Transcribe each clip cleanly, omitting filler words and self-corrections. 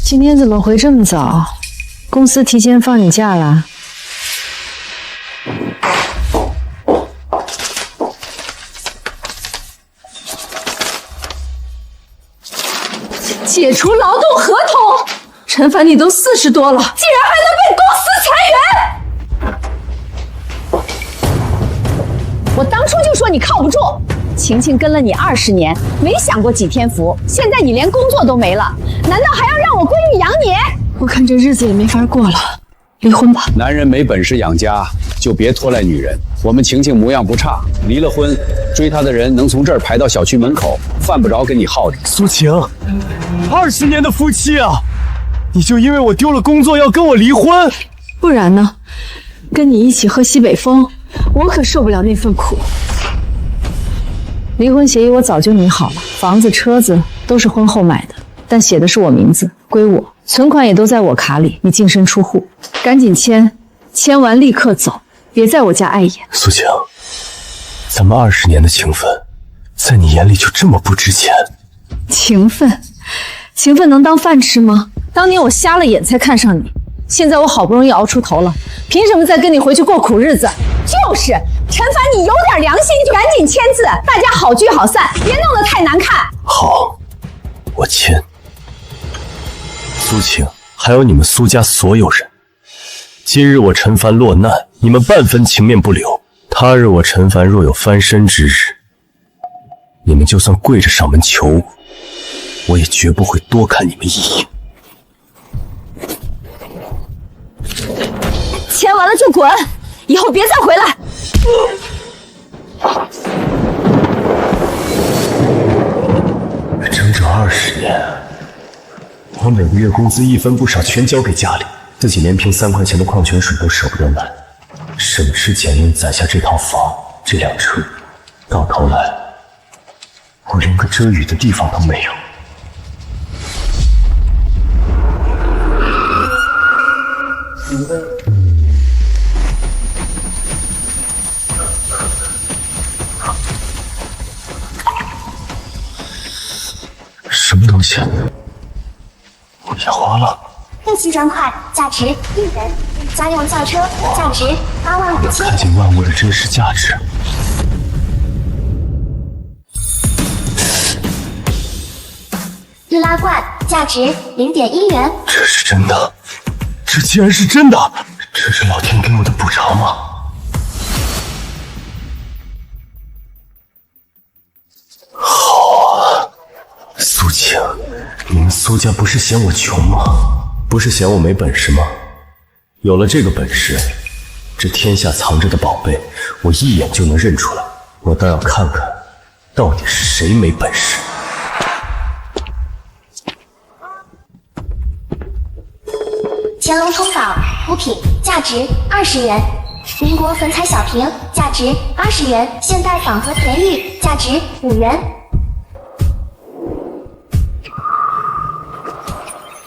今天怎么回这么早？公司提前放你假啦？解除劳动合同，陈凡，你都40多了，竟然还能被公司裁员！我当初就说你靠不住，晴晴跟了你20年，没享过几天福，现在你连工作都没了，难道还要让我闺女养你？我看这日子也没法过了，离婚吧。男人没本事养家，就别拖累女人。我们晴晴模样不差，离了婚，追她的人能从这儿排到小区门口，犯不着跟你耗着。苏晴，20年的夫妻啊，你就因为我丢了工作要跟我离婚？不然呢？跟你一起喝西北风，我可受不了那份苦。离婚协议我早就拟好了，房子、车子都是婚后买的，但写的是我名字，归我，存款也都在我卡里。你净身出户，赶紧签，签完立刻走，别在我家碍眼。苏晴，咱们20年的情分，在你眼里就这么不值钱？情分，情分能当饭吃吗？当年我瞎了眼才看上你，现在我好不容易熬出头了，凭什么再跟你回去过苦日子？就是陈凡，你有点良心就赶紧签字，大家好聚好散，别弄得太难看。好，我签。苏晴，还有你们苏家所有人，今日我陈凡落难，你们半分情面不留；他日我陈凡若有翻身之日，你们就算跪着上门求我，我也绝不会多看你们一眼。签完了就滚，以后别再回来。整整20年，我每个月工资1分不少全交给家里，自己连瓶3块钱的矿泉水都舍不得买，省吃俭用攒下这套房、这辆车，到头来我连个遮雨的地方都没有。什么东西？我眼花了。定期专款价值1元，家用轿车价值8万5千。看见万物的真实价值。易拉罐价值0.1元。这是真的，这竟然是真的！这是老天给我的补偿吗？好啊，苏晴，你们苏家不是嫌我穷吗？不是嫌我没本事吗？有了这个本事，这天下藏着的宝贝，我一眼就能认出来。我倒要看看，到底是谁没本事。乾隆冲宝补品价值20元，民国粉彩小瓶价值80元，现代仿和田玉价值5元，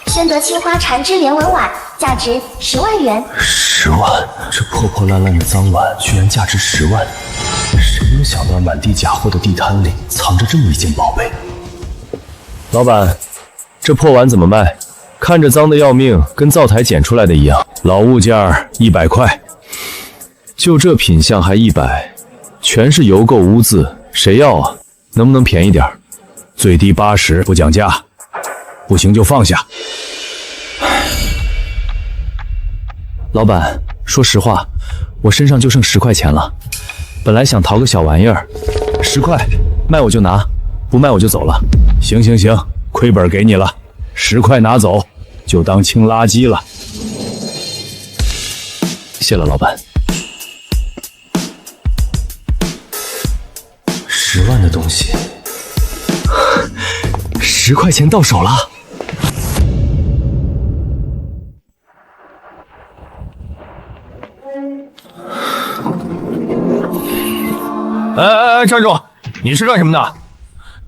宣德青花缠枝连纹碗价值10万元。10万，这破破烂烂的脏碗居然价值10万！谁能想到满地假货的地摊里藏着这么一件宝贝？老板，这破碗怎么卖？看着脏的要命，跟灶台捡出来的一样。老物件100块，就这品相还100，全是油垢污渍，谁要啊？能不能便宜点？最低80，不讲价，不行就放下。老板，说实话，我身上就剩10块钱了，本来想淘个小玩意儿，10块，卖我就拿，不卖我就走了。行行行，亏本给你了，10块拿走，就当清垃圾了。谢了，老板。10万的东西，10块钱到手了。哎，站住！你是干什么的？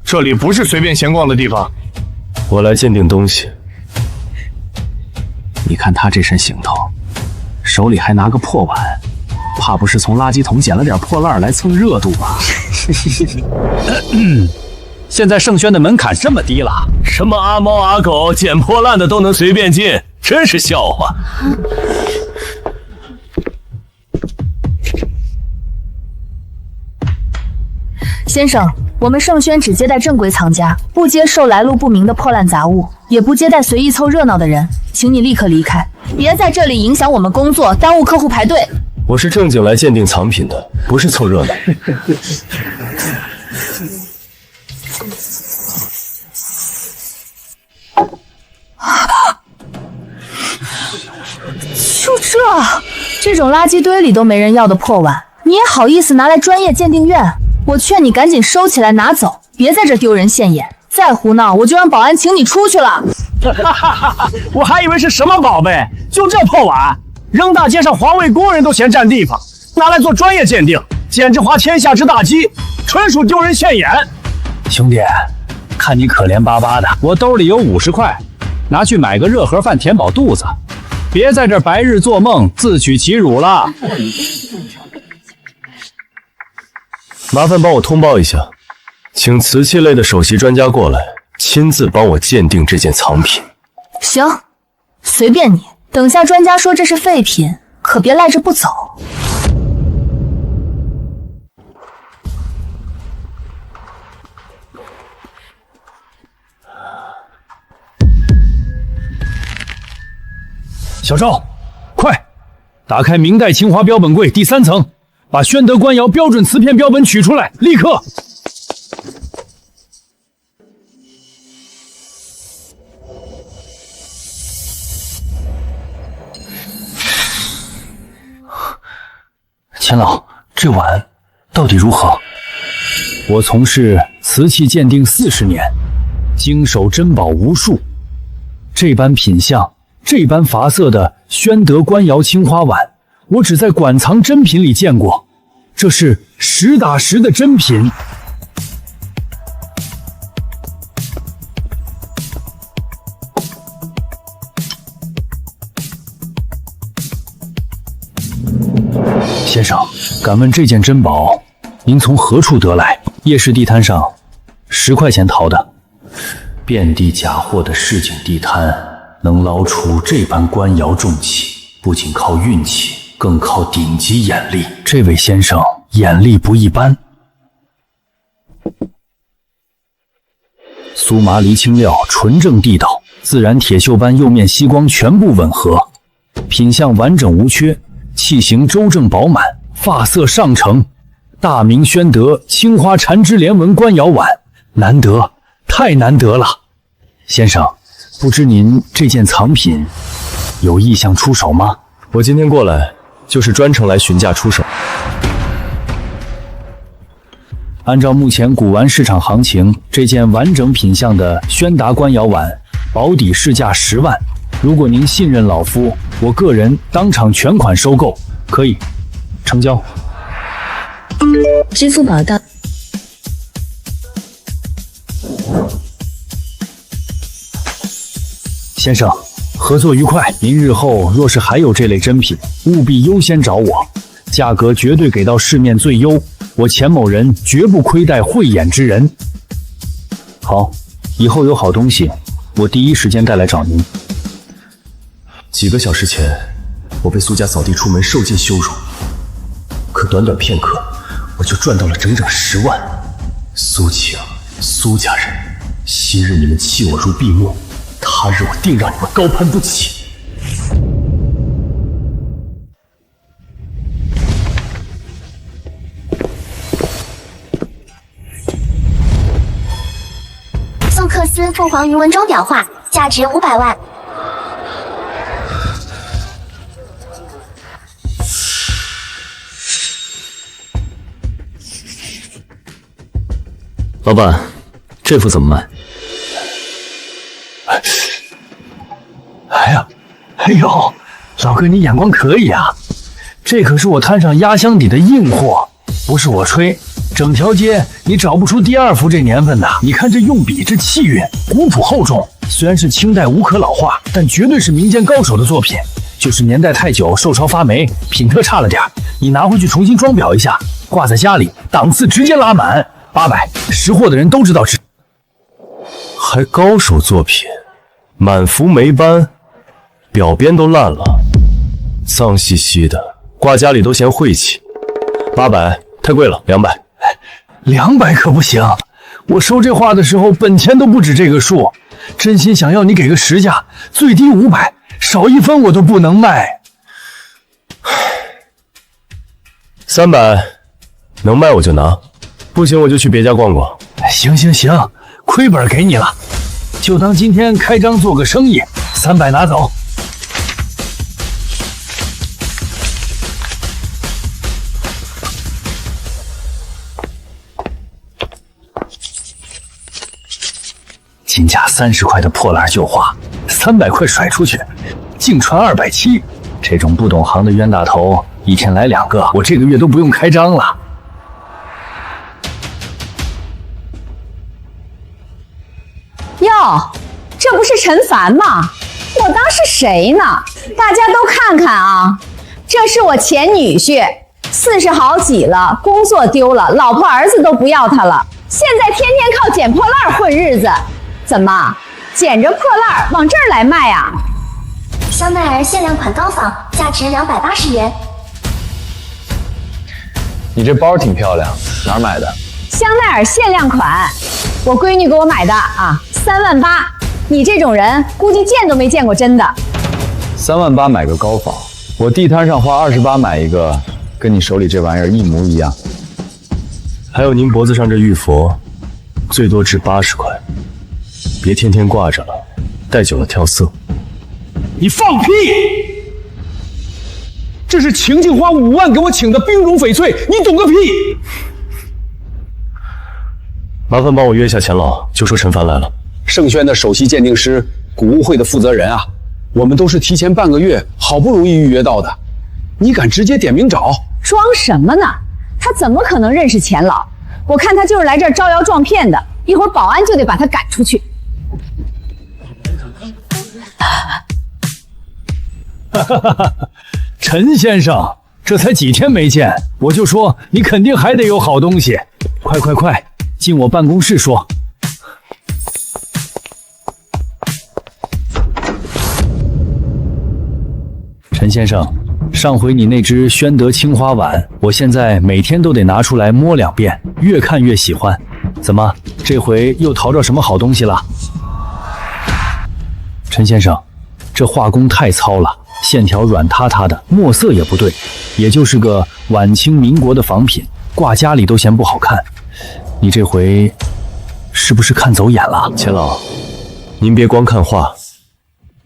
这里不是随便闲逛的地方。我来鉴定东西。你看他这身行头，手里还拿个破碗，怕不是从垃圾桶捡了点破烂来蹭热度吧？现在圣轩的门槛这么低了，什么阿猫阿狗捡破烂的都能随便进，真是笑话。先生，我们圣轩只接待正规藏家，不接受来路不明的破烂杂物，也不接待随意凑热闹的人，请你立刻离开，别在这里影响我们工作，耽误客户排队。我是正经来鉴定藏品的，不是凑热闹。就这种垃圾堆里都没人要的破碗，你也好意思拿来专业鉴定院？我劝你赶紧收起来拿走，别在这丢人现眼。再胡闹，我就让保安请你出去了。我还以为是什么宝贝，就这破碗，扔大街上环卫工人都嫌占地方，拿来做专业鉴定，简直滑天下之大稽，纯属丢人现眼。兄弟，看你可怜巴巴的，我兜里有50块，拿去买个热盒饭填饱肚子，别在这白日做梦自取其辱了。麻烦帮我通报一下，请瓷器类的首席专家过来，亲自帮我鉴定这件藏品。行，随便你。等下专家说这是废品，可别赖着不走。小赵，快打开明代青花标本柜第3层，把宣德官窑标准瓷片标本取出来，立刻！钱老，这碗到底如何？我从事瓷器鉴定40年，经手珍宝无数，这般品相、这般发色的宣德官窑青花碗，我只在馆藏珍品里见过，这是实打实的珍品。先生，敢问这件珍宝您从何处得来？夜市地摊上10块钱淘的。遍地假货的市井地摊，能捞出这般官窑重器，不仅靠运气，更靠顶级眼力。这位先生眼力不一般。苏麻离青料纯正地道，自然铁锈般釉面吸光全部吻合，品相完整无缺，器型周正饱满，发色上乘。大明宣德青花缠枝连纹官窑碗，难得，太难得了。先生，不知您这件藏品有意向出手吗？我今天过来就是专程来询价出手。按照目前古玩市场行情，这件完整品相的宣达官窑碗保底市价10万。如果您信任老夫，我个人当场全款收购，可以成交。支付宝到。先生，合作愉快。您日后若是还有这类珍品，务必优先找我，价格绝对给到市面最优。我钱某人绝不亏待慧眼之人。好，以后有好东西，我第一时间带来找您。几个小时前，我被苏家扫地出门，受尽羞辱。可短短片刻，我就赚到了整整10万。苏晴，苏家人，昔日你们弃我如敝履，他日我定让你们高攀不起。宋克斯凤凰鱼纹钟裱画，价值500万。老板，这幅怎么卖？哎呦，老哥你眼光可以啊！这可是我摊上压箱底的硬货，不是我吹，整条街你找不出第2幅这年份的。你看这用笔，这气韵，古朴厚重，虽然是清代无可老化，但绝对是民间高手的作品。就是年代太久，受潮发霉，品特差了点，你拿回去重新装裱一下，挂在家里，档次直接拉满。800，识货的人都知道值。还高手作品，满幅霉斑，表边都烂了，脏兮兮的，挂家里都嫌晦气。800太贵了，200。200可不行，我收这画的时候本钱都不止这个数，真心想要你给个实价，最低500，少1分我都不能卖。300，能卖我就拿，不行我就去别家逛逛。行，亏本给你了，就当今天开张做个生意，300拿走。金价30块的破烂旧画，300块甩出去，净赚270。这种不懂行的冤大头，一天来2个，我这个月都不用开张了。哟，这不是陈凡吗？我当是谁呢？大家都看看啊，这是我前女婿，40好几了，工作丢了，老婆儿子都不要他了，现在天天靠捡破烂混日子。怎么，捡着破烂往这儿来卖啊？香奈儿限量款高仿，价值280元。你这包挺漂亮，哪儿买的？香奈儿限量款，我闺女给我买的啊，3万8。你这种人估计见都没见过真的。3万8买个高仿，我地摊上花28买一个，跟你手里这玩意儿一模一样。还有您脖子上这玉佛，最多值80块，别天天挂着了，戴久了跳色。你放屁！这是秦静花5万给我请的冰溶翡翠，你懂个屁！麻烦帮我约一下钱老，就说陈凡来了。盛轩的首席鉴定师，古物会的负责人啊，我们都是提前半个月好不容易预约到的，你敢直接点名找？装什么呢？他怎么可能认识钱老？我看他就是来这儿招摇撞骗的，一会儿保安就得把他赶出去。陈先生，这才几天没见，我就说你肯定还得有好东西，快，进我办公室说。陈先生，上回你那只宣德青花碗，我现在每天都得拿出来摸2遍，越看越喜欢。怎么，这回又淘着什么好东西了？陈先生，这画工太糙了，线条软塌塌的，墨色也不对，也就是个晚清民国的仿品，挂家里都嫌不好看。你这回是不是看走眼了？钱老，您别光看画，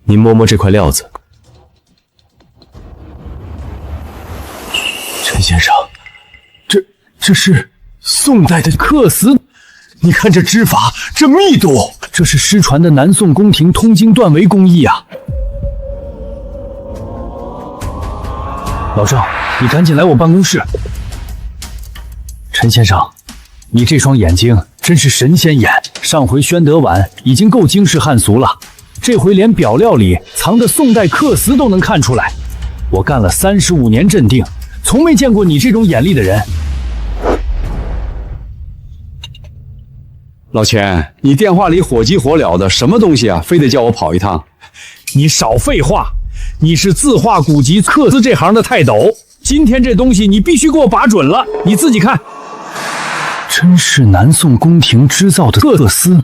您摸摸这块料子。陈先生，这是宋代的刻丝，你看这织法，这密度，这是失传的南宋宫廷通经断围工艺啊！老郑，你赶紧来我办公室。陈先生，你这双眼睛真是神仙眼，上回宣德碗已经够惊世骇俗了，这回连表料里藏的宋代刻丝都能看出来。我干了35年镇定，从没见过你这种眼力的人。老钱，你电话里火急火燎的，什么东西啊？非得叫我跑一趟？你少废话，你是字画古籍刻丝这行的泰斗，今天这东西你必须给我把准了，你自己看。真是南宋宫廷织造的刻丝，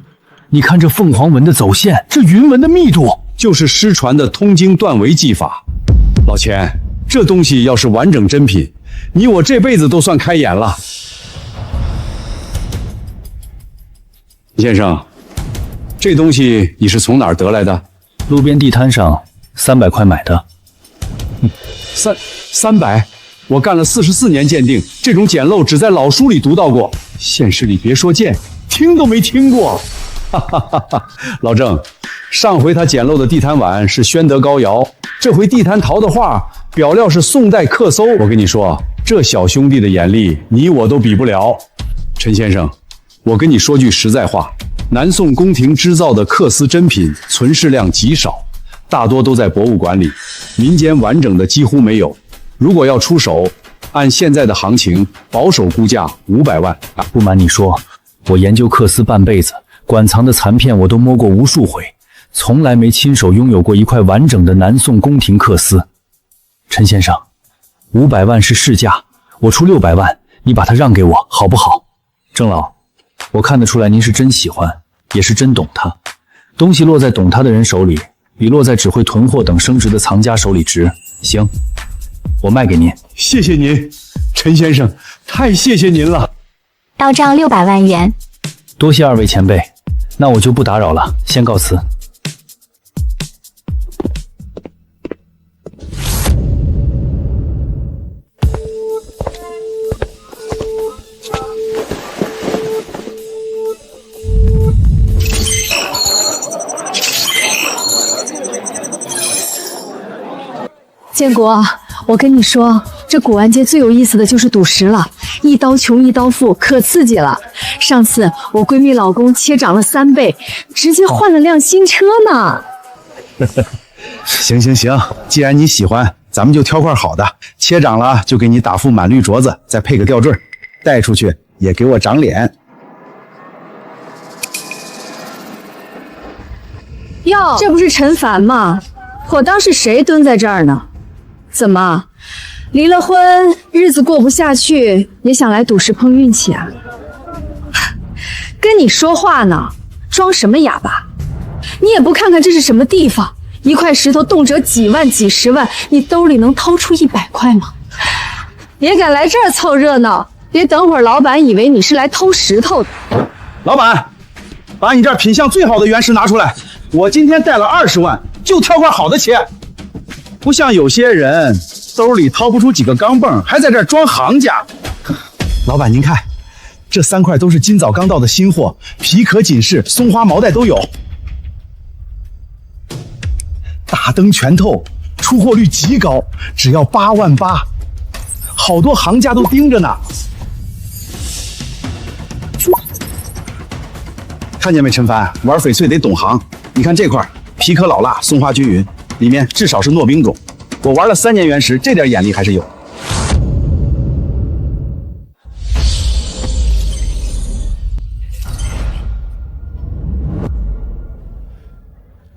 你看这凤凰纹的走线，这云纹的密度，就是失传的通经断围技法。老钱，这东西要是完整真品，你我这辈子都算开眼了。先生，这东西你是从哪儿得来的？路边地摊上300块买的。300？我干了44年鉴定，这种简陋只在老书里读到过，现实里别说见，听都没听过。哈哈哈哈！老郑，上回他捡漏的地摊碗是宣德高窑，这回地摊淘的画表料是宋代刻搜。我跟你说，这小兄弟的眼力，你我都比不了。陈先生，我跟你说句实在话，南宋宫廷织造的刻丝真品存世量极少，大多都在博物馆里，民间完整的几乎没有。如果要出手，按现在的行情，保守估价500万。不瞒你说，我研究刻丝半辈子，馆藏的残片我都摸过无数回，从来没亲手拥有过一块完整的南宋宫廷缂丝。陈先生，500万是市价，我出600万，你把它让给我，好不好？郑老，我看得出来您是真喜欢，也是真懂它。东西落在懂它的人手里，比落在只会囤货等升值的藏家手里值。行，我卖给您。谢谢您，陈先生，太谢谢您了。到账600万元。多谢2位前辈，那我就不打扰了，先告辞。建国，我跟你说，这古玩街最有意思的就是赌石了，一刀穷一刀富，可刺激了。上次我闺蜜老公切涨了3倍，直接换了辆新车呢。行，既然你喜欢，咱们就挑块好的，切涨了就给你打副满绿镯子，再配个吊坠，带出去也给我长脸。哟，这不是陈凡吗？我当是谁蹲在这儿呢？怎么，离了婚，日子过不下去，也想来赌石碰运气啊？跟你说话呢，装什么哑巴？你也不看看这是什么地方？一块石头动辄几万、几十万，你兜里能掏出100块吗？也敢来这儿凑热闹，别等会儿老板以为你是来偷石头的。老板，把你这儿品相最好的原石拿出来，我今天带了20万，就挑块好的切。不像有些人兜里掏不出几个钢镚，还在这儿装行家。老板您看，这3块都是今早刚到的新货，皮壳紧实，松花毛带都有，大灯全透，出货率极高，只要8万8，好多行家都盯着呢。看见没，陈凡，玩翡翠得懂行。你看这块皮壳老辣，松花均匀，里面至少是糯冰种。我玩了3年原石，这点眼力还是有。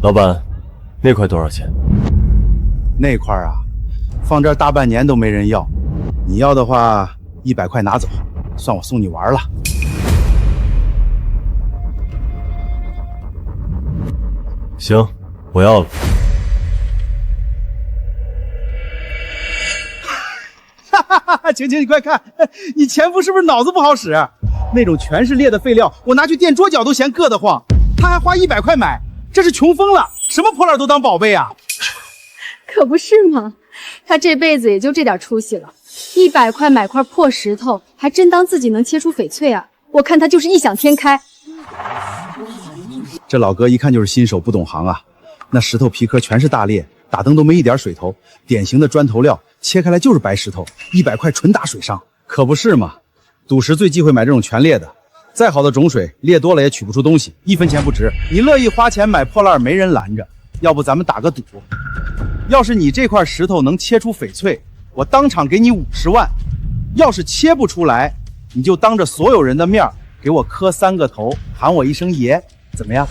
老板，那块多少钱？那块啊，放这儿大半年都没人要，你要的话100块拿走，算我送你玩了。行，我要了。晴晴，你快看，你前夫是不是脑子不好使？那种全是裂的废料，我拿去垫桌角都嫌硌得慌，他还花100块买，这是穷疯了，什么破烂都当宝贝啊！可不是吗？他这辈子也就这点出息了，100块买块破石头，还真当自己能切出翡翠啊？我看他就是异想天开。这老哥一看就是新手，不懂行啊！那石头皮壳全是大裂，打灯都没一点水头，典型的砖头料，切开来就是白石头，100块纯打水上，可不是嘛？赌石最忌讳买这种全裂的，再好的种水，裂多了也取不出东西，1分钱不值。你乐意花钱买破烂，没人拦着。要不咱们打个赌，要是你这块石头能切出翡翠，我当场给你50万；要是切不出来，你就当着所有人的面给我磕3个头，喊我一声爷，怎么样？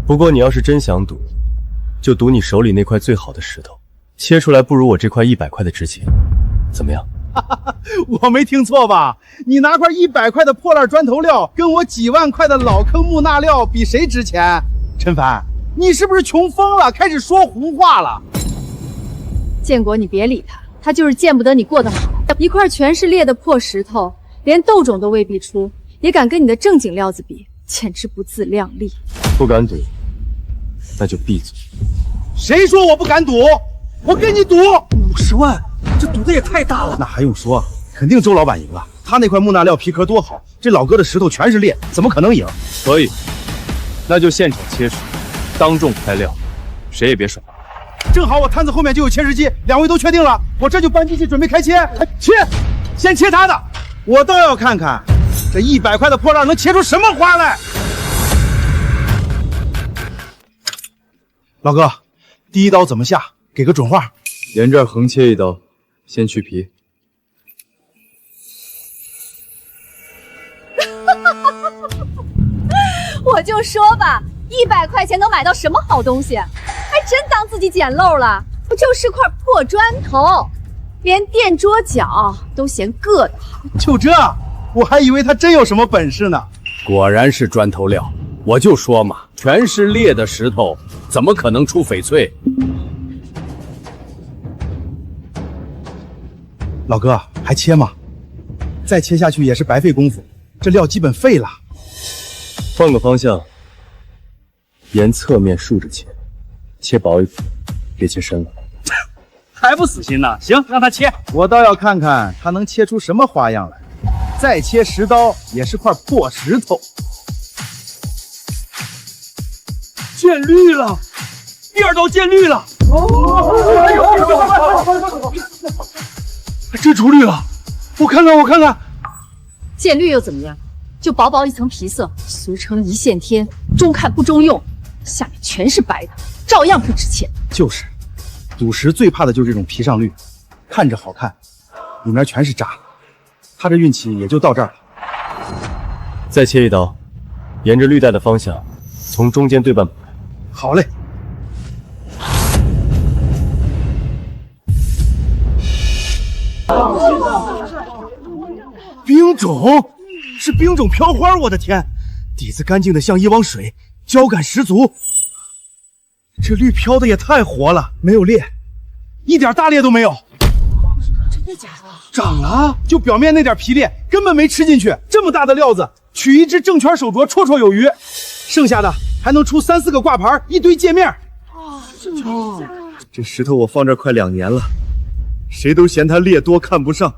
不过你要是真想赌，就赌你手里那块最好的石头，切出来不如我这块100块的值钱，怎么样？我没听错吧？你拿块100块的破烂砖头料，跟我几万块的老坑木纳料比谁值钱？陈凡，你是不是穷疯了，开始说胡话了？建国，你别理他，他就是见不得你过得好。一块全是裂的破石头，连豆种都未必出，也敢跟你的正经料子比，简直不自量力。不敢赌，那就闭嘴。谁说我不敢赌？我跟你赌50万，这赌的也太大了。那还用说？肯定周老板赢了。他那块木纳料皮壳多好，这老哥的石头全是裂，怎么可能赢？可以，那就现场切石，当众开料，谁也别耍。正好我摊子后面就有切石机，2位都确定了，我这就搬机器准备开切。切，先切他的，我倒要看看这100块的破烂能切出什么花来。老哥，第一刀怎么下？给个准话。沿这儿横切1刀，先去皮。我就说吧，100块钱能买到什么好东西？还真当自己捡漏了。不就是块破砖头，连垫桌角都嫌硌得慌。就这，我还以为他真有什么本事呢。果然是砖头料，我就说嘛，全是裂的石头，怎么可能出翡翠？老哥，还切吗？再切下去也是白费功夫，这料基本废了。换个方向，沿侧面竖着切，切薄一点，别切深了。还不死心呢？行，让他切。我倒要看看他能切出什么花样来。再切10刀也是块破石头。见绿了，第2刀见绿了。真出绿了！我看看，我看看。见绿又怎么样？就薄薄一层皮色，俗称一线天，中看不中用，下面全是白的，照样不值钱。就是，赌石最怕的就是这种皮上绿，看着好看，里面全是渣。他这运气也就到这儿了。再切一刀，沿着绿带的方向，从中间对半补。好嘞。冰种是冰种飘花，我的天，底子干净的像一汪水，胶感十足。这绿飘的也太活了，没有裂，一点大裂都没有。真的假的？长了，就表面那点皮裂根本没吃进去。这么大的料子，取一只正圈手镯绰绰有余，剩下的还能出3、4个挂牌，一堆界面。这石头我放这儿快2年了，谁都嫌它裂多看不上，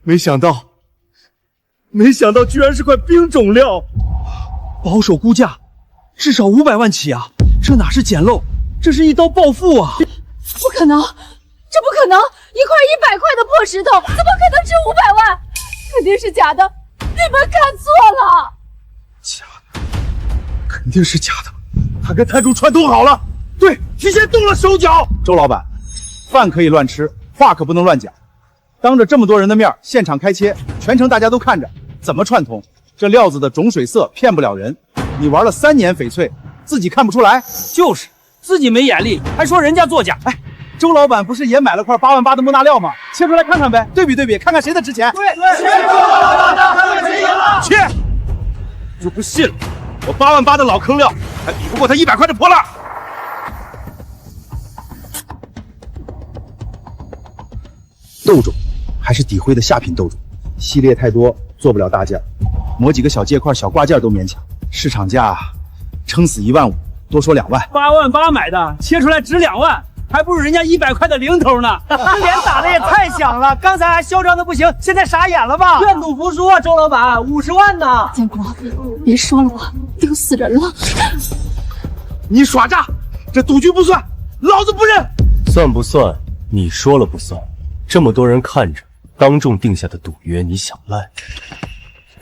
没想到居然是块冰种料，保守估价至少500万起啊！这哪是捡漏，这是一刀暴富啊！不可能，这不可能！一块100块的破石头，怎么可能值500万？肯定是假的！你们看错了。假的，肯定是假的。他跟摊主串通好了，对，提前动了手脚。周老板，饭可以乱吃，话可不能乱讲。当着这么多人的面，现场开切，全程大家都看着，怎么串通？这料子的种水色骗不了人。你玩了3年翡翠，自己看不出来？就是自己没眼力，还说人家作假。哎，周老板不是也买了块8万8的莫纳料吗？切出来看看呗，对比对比，看看谁的值钱。对，切！就不信了，我8万8的老坑料还比不过他100块的破烂。豆种还是底灰的下品豆种，系列太多做不了大件，磨几个小借块、小挂件都勉强。市场价撑死1万5，多说2万。8万8买的，切出来值2万，还不如人家100块的零头呢。脸打的也太响了，刚才还嚣张的不行，现在傻眼了吧？愿赌服输啊，周老板，50万呢！建国，别说了我，丢死人了！你耍诈，这赌局不算，老子不认。算不算？你说了不算。这么多人看着，当众定下的赌约，你想赖？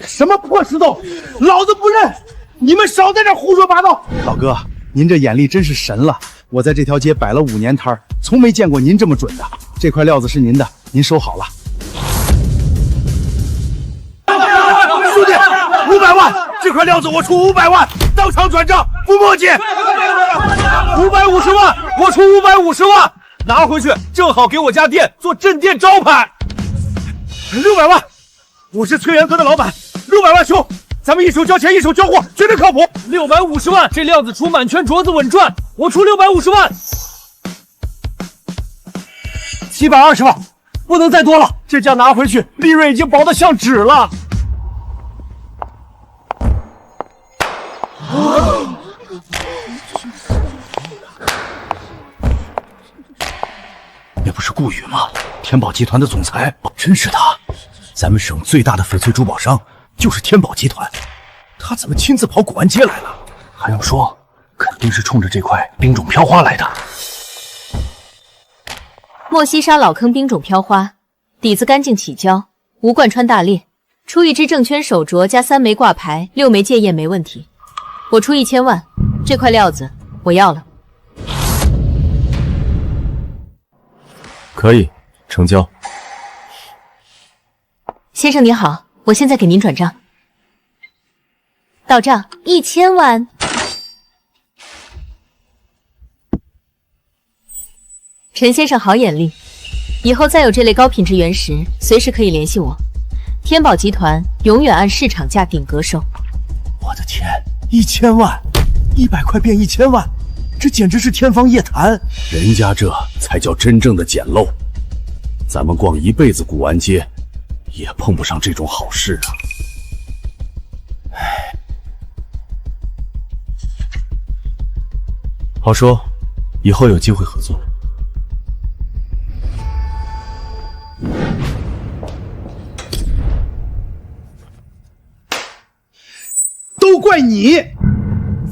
什么破石头，老子不认！你们少在这胡说八道！老哥，您这眼力真是神了。我在这条街摆了5年摊，从没见过您这么准的。这块料子是您的，您收好了。兄弟，500万，这块料子我出500万，当场转账，不墨迹。550万，我出550万，拿回去正好给我家店做镇店招牌。600万，我是崔元科的老板，600万兄。咱们一手交钱一手交货，绝对靠谱。650万，这料子出满圈镯子稳赚，我出650万。720万，不能再多了，这价拿回去，利润已经薄得像纸了。那不是顾宇吗？天宝集团的总裁，真是他！咱们省最大的翡翠珠宝商就是天宝集团，他怎么亲自跑古玩街来了？还要说，肯定是冲着这块冰种飘花来的。莫西沙老坑冰种飘花，底子干净起胶，无贯穿大裂，出一只正圈手镯加3枚挂牌，6枚戒验没问题。我出1000万，这块料子我要了。可以，成交。先生您好，我现在给您转账。到账1000万。陈先生好眼力，以后再有这类高品质原石，随时可以联系我。天宝集团永远按市场价顶格收。我的天，1000万，100块变1000万，这简直是天方夜谭。人家这才叫真正的捡漏，咱们逛一辈子古玩街，也碰不上这种好事啊！好说，以后有机会合作。都怪你，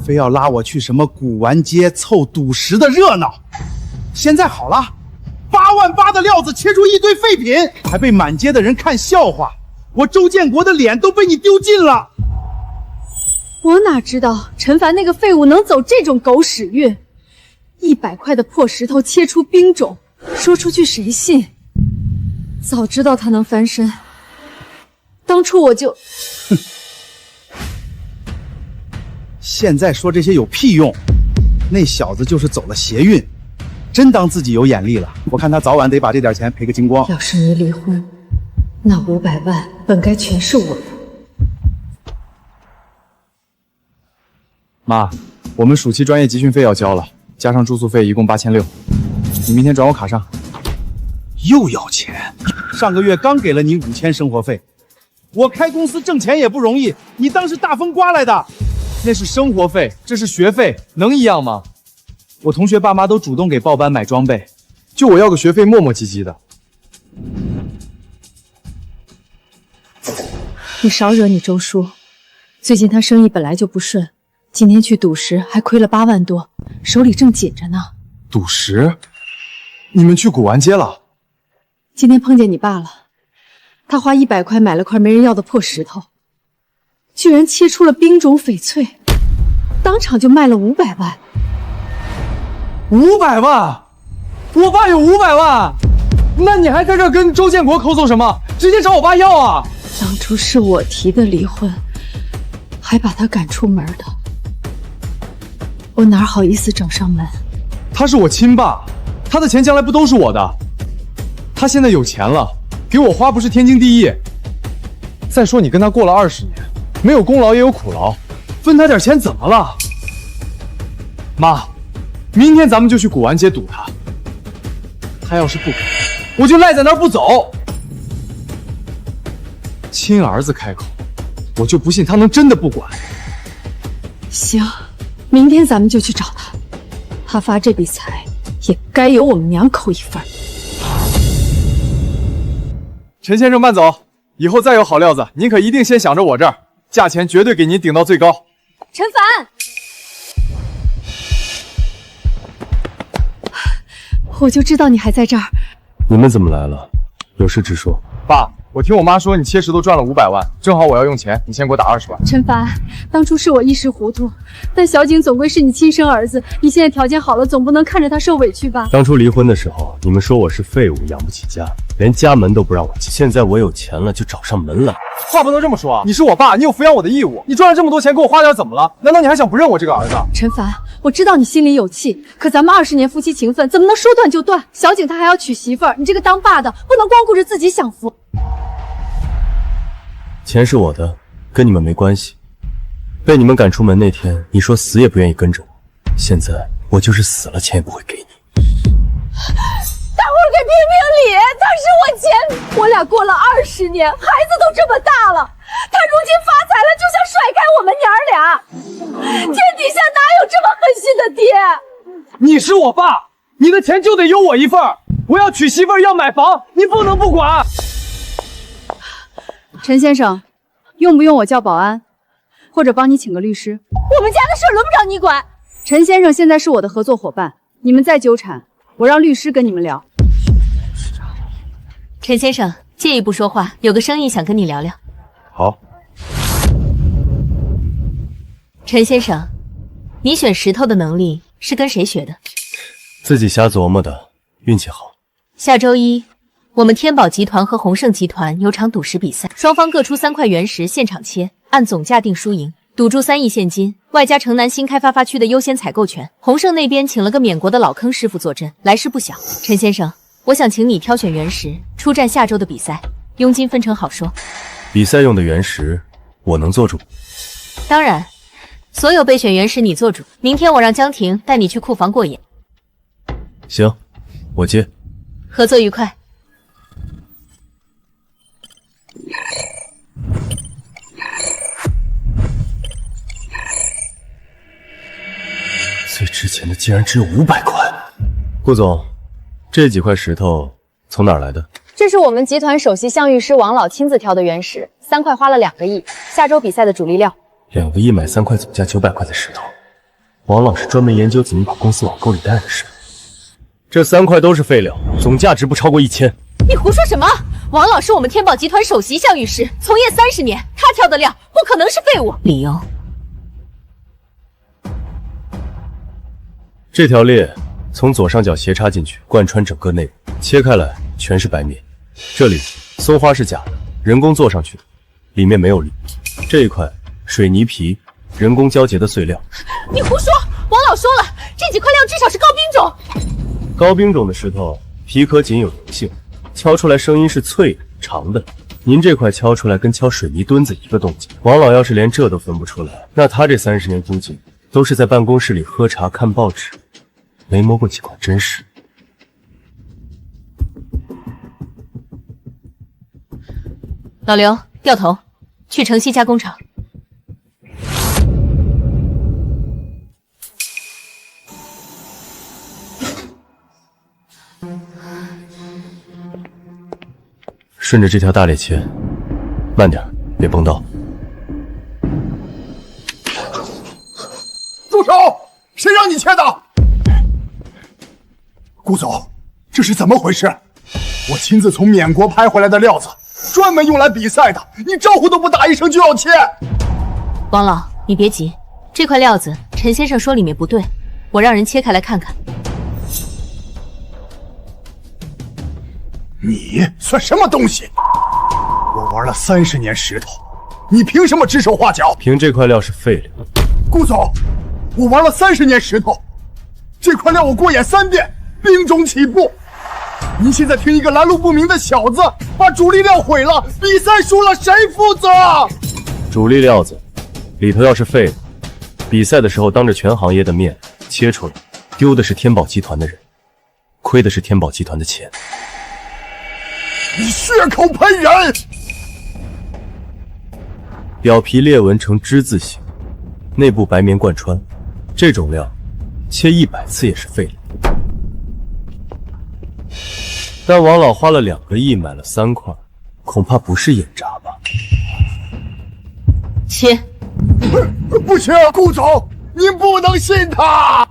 非要拉我去什么古玩街凑赌石的热闹。现在好了，8万8的料子切出一堆废品，还被满街的人看笑话，我周建国的脸都被你丢尽了。我哪知道陈凡那个废物能走这种狗屎运？100块的破石头切出冰种，说出去谁信？早知道他能翻身，当初我就……哼。现在说这些有屁用？那小子就是走了邪运，真当自己有眼力了。我看他早晚得把这点钱赔个精光。要是你离婚，那500万本该全是我的。妈，我们暑期专业集训费要交了，加上住宿费一共8600，你明天转我卡上。又要钱？上个月刚给了你5000生活费，我开公司挣钱也不容易，你当是大风刮来的？那是生活费，这是学费，能一样吗？我同学爸妈都主动给报班买装备，就我要个学费磨磨唧唧的。你少惹你周叔，最近他生意本来就不顺，今天去赌石还亏了8万多，手里正紧着呢。赌石？你们去古玩街了？今天碰见你爸了，他花100块买了块没人要的破石头，居然切出了冰种翡翠，当场就卖了500万。500万？我爸有500万？那你还在这跟周建国抠搜什么？直接找我爸要啊！当初是我提的离婚，还把他赶出门的，我哪好意思整上门？他是我亲爸，他的钱将来不都是我的？他现在有钱了，给我花不是天经地义。再说你跟他过了20年，没有功劳也有苦劳，分他点钱怎么了？妈，明天咱们就去古玩街堵他。他要是不肯，我就赖在那儿不走。亲儿子开口，我就不信他能真的不管。行，明天咱们就去找他，他发这笔财也该有我们2口一份。陈先生慢走，以后再有好料子，您可一定先想着我这儿，价钱绝对给您顶到最高。陈凡，我就知道你还在这儿。你们怎么来了？有事直说。爸，我听我妈说你切石头赚了500万，正好我要用钱，你先给我打20万。陈凡，当初是我一时糊涂，但小景总归是你亲生儿子，你现在条件好了，总不能看着他受委屈吧？当初离婚的时候，你们说我是废物，养不起家，连家门都不让我进。现在我有钱了，就找上门来。话不能这么说啊！你是我爸，你有抚养我的义务。你赚了这么多钱给我花点，怎么了？难道你还想不认我这个儿子？陈凡，我知道你心里有气，可咱们20年夫妻情分，怎么能说断就断？小景他还要娶媳妇儿，你这个当爸的不能光顾着自己享福。钱是我的，跟你们没关系。被你们赶出门那天，你说死也不愿意跟着我，现在我就是死了，钱也不会给你。大伙儿给评评理，他是我前，我俩过了20年，孩子都这么大了，他如今发财了，就想甩开我们娘儿俩，天底下哪有这么狠心的爹？你是我爸，你的钱就得有我一份儿。我要娶媳妇儿，要买房，你不能不管。陈先生，用不用我叫保安，或者帮你请个律师？我们家的事轮不着你管。陈先生现在是我的合作伙伴，你们再纠缠，我让律师跟你们聊。陈先生，借一步说话，有个生意想跟你聊聊。好。陈先生，你选石头的能力是跟谁学的？自己瞎琢磨的，运气好。下周一，我们天宝集团和宏盛集团有场赌石比赛，双方各出3块原石，现场切，按总价定输赢。赌注3亿现金，外加城南新开发区的优先采购权。宏盛那边请了个缅国的老坑师傅坐镇，来势不小。陈先生，我想请你挑选原石，出战下周的比赛，佣金分成好说。比赛用的原石，我能做主。当然，所有备选原石你做主。明天我让江婷带你去库房过眼。行，我接。合作愉快。最值钱的竟然只有500块。顾总，这几块石头从哪儿来的？这是我们集团首席相遇师王老亲自挑的原石，3块花了2个亿，下周比赛的主力料。2个亿买3块总价900块的石头，王老是专门研究怎么把公司往沟里带的是。这3块都是废料，总价值不超过1000。你胡说什么？王老是我们天宝集团首席相遇师，从业30年，他挑的料不可能是废物。理由？这条裂从左上角斜插进去，贯穿整个内部，切开来全是白面。这里松花是假的，人工做上去的，里面没有绿。这一块水泥皮，人工胶结的碎料。你胡说！王老说了，这几块料至少是高冰种。高冰种的石头皮壳仅有油性，敲出来声音是脆的、长的。您这块敲出来跟敲水泥墩子一个动静。王老要是连这都分不出来，那他这30年估计都是在办公室里喝茶看报纸，没摸过几块真实。老刘，掉头，去城西加工厂。顺着这条大裂切，慢点，别崩到。住手！谁让你切的？顾总，这是怎么回事？我亲自从缅国拍回来的料子，专门用来比赛的，你招呼都不打一声就要切。王老，你别急，这块料子陈先生说里面不对，我让人切开来看看。你算什么东西？我玩了30年石头，你凭什么指手画脚？凭这块料是废料。顾总，我玩了30年石头，这块料我过眼3遍，冰种起步。您现在听一个来路不明的小子把主力料毁了，比赛输了谁负责？主力料子里头要是废的，比赛的时候当着全行业的面切出来，丢的是天宝集团的人，亏的是天宝集团的钱。你血口喷人！表皮裂纹呈之字形，内部白棉贯穿，这种料切100次也是废料。但王老花了2个亿买了3块，恐怕不是眼渣吧？切！不行，顾总，您不能信他。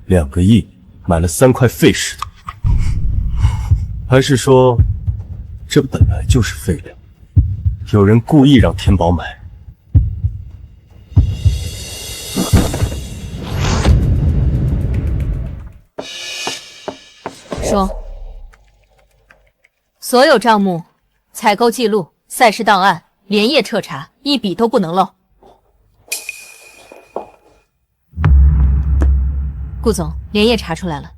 2个亿买了3块废石头，还是说这本来就是废料？有人故意让天宝买？说，所有账目、采购记录、赛事档案连夜彻查，一笔都不能漏。顾总，连夜查出来了，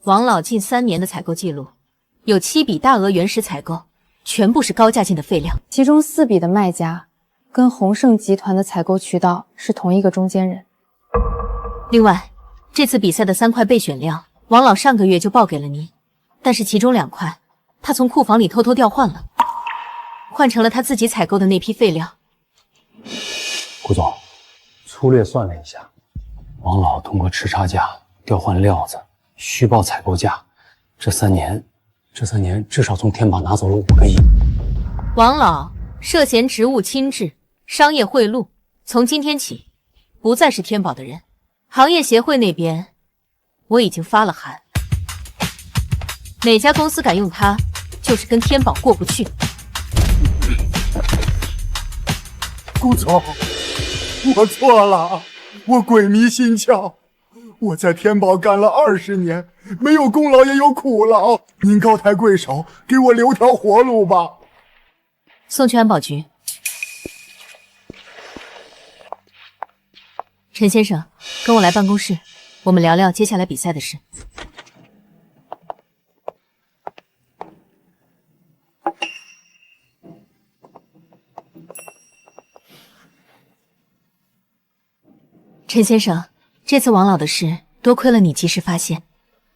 王老近3年的采购记录有7笔大额原石采购，全部是高价进的废料，其中4笔的卖家跟宏盛集团的采购渠道是同一个中间人。另外，这次比赛的3块备选料，王老上个月就报给了您，但是其中2块他从库房里偷偷调换了，换成了他自己采购的那批废料。顾总，粗略算了一下，王老通过吃差价调换料子，虚报采购价，这3年至少从天宝拿走了5个亿。王老涉嫌职务侵治、商业贿赂，从今天起不再是天宝的人。行业协会那边我已经发了函，哪家公司敢用他，就是跟天宝过不去。顾总，我错了，我鬼迷心窍，我在天宝干了20年，没有功劳也有苦劳，您高抬贵手，给我留条活路吧。送去安保局。陈先生，跟我来办公室，我们聊聊接下来比赛的事。陈先生，这次王老的事，多亏了你及时发现，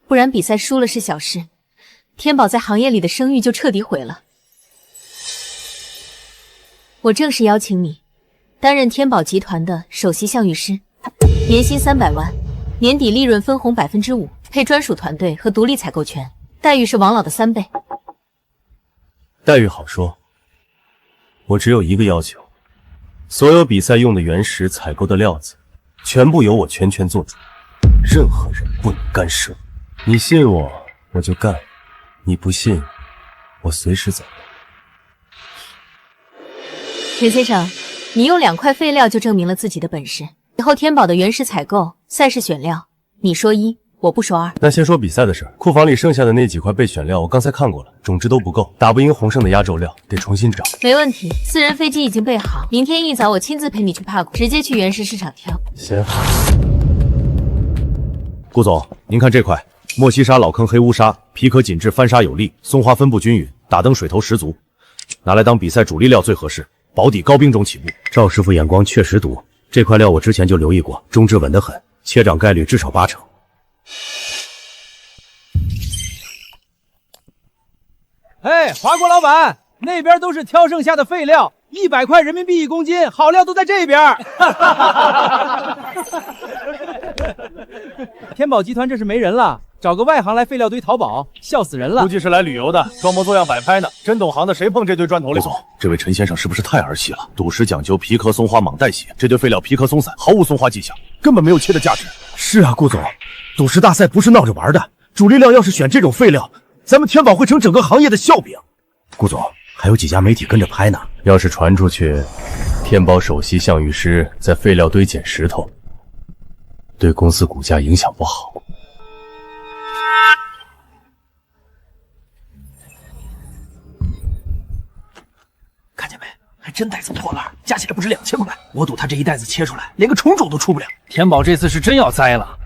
不然比赛输了是小事，天宝在行业里的声誉就彻底毁了。我正式邀请你担任天宝集团的首席项羽师，年薪300万，年底利润分红5%，配专属团队和独立采购权，待遇是王老的3倍。待遇好说，我只有一个要求，所有比赛用的原石采购的料子，全部由我全权做主，任何人不能干涉。你信我，我就干；你不信，我随时走。陈先生，你用2块废料就证明了自己的本事。以后天宝的原石采购、赛事选料，你说1，我不说2。那先说比赛的事儿，库房里剩下的那几块备选料，我刚才看过了，种质都不够，打不赢宏盛的压轴料，得重新找。没问题，私人飞机已经备好，明天一早我亲自陪你去帕谷，直接去原石市场挑。行。顾总，您看这块莫西沙老坑黑乌沙，皮壳紧致，翻砂有力，松花分布均匀，打灯水头十足，拿来当比赛主力料最合适。保底高冰种起步。赵师傅眼光确实毒，这块料我之前就留意过，中质稳得很，切掌概率至少80%。哎，华国老板，那边都是挑剩下的废料，100块人民币1公斤，好料都在这边。天宝集团这是没人了，找个外行来废料堆淘宝，笑死人了。估计是来旅游的，装模作样摆拍呢。真懂行的谁碰这堆砖头里？顾总，这位陈先生是不是太儿戏了？赌石讲究皮壳松花莽带血，这堆废料皮壳松散，毫无松花迹象，根本没有切的价值。是啊，顾总，赌石大赛不是闹着玩的，主力料要是选这种废料，咱们天宝会成整个行业的笑柄。顾总，还有几家媒体跟着拍呢，要是传出去，天宝首席项羽师在废料堆捡石头，对公司股价影响不好。看见没？还真带走破烂，加起来不止2000块。我赌他这一袋子切出来，连个虫种都出不了。天宝这次是真要栽了。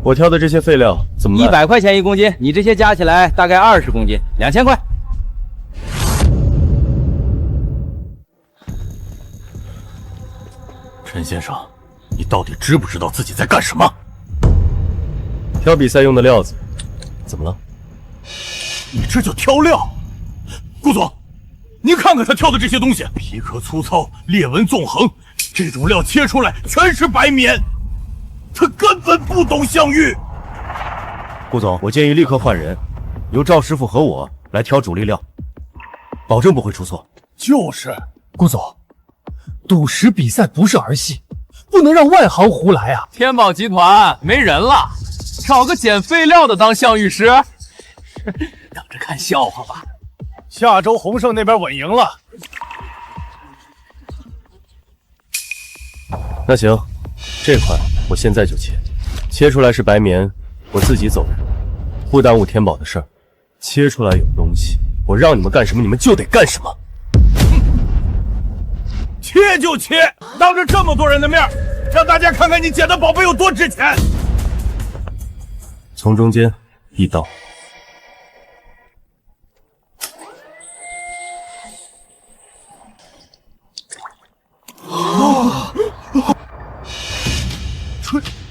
我挑的这些废料怎么卖？ 100块钱1公斤，你这些加起来大概20公斤，2000块。陈先生，你到底知不知道自己在干什么？挑比赛用的料子，怎么了？你这叫挑料？顾总，您看看他挑的这些东西，皮壳粗糙，裂纹纵横，这种料切出来全是白棉。他根本不懂项羽。顾总，我建议立刻换人，由赵师傅和我来挑主力料，保证不会出错。就是，顾总，赌石比赛不是儿戏，不能让外行胡来啊！天宝集团没人了，找个捡废料的当项羽师，等着看笑话吧。下周宏盛那边稳赢了。那行，这块我现在就切，切出来是白棉，我自己走人，不耽误天宝的事儿。切出来有东西，我让你们干什么，你们就得干什么。切就切，当着这么多人的面，让大家看看你捡的宝贝有多值钱。从中间一刀。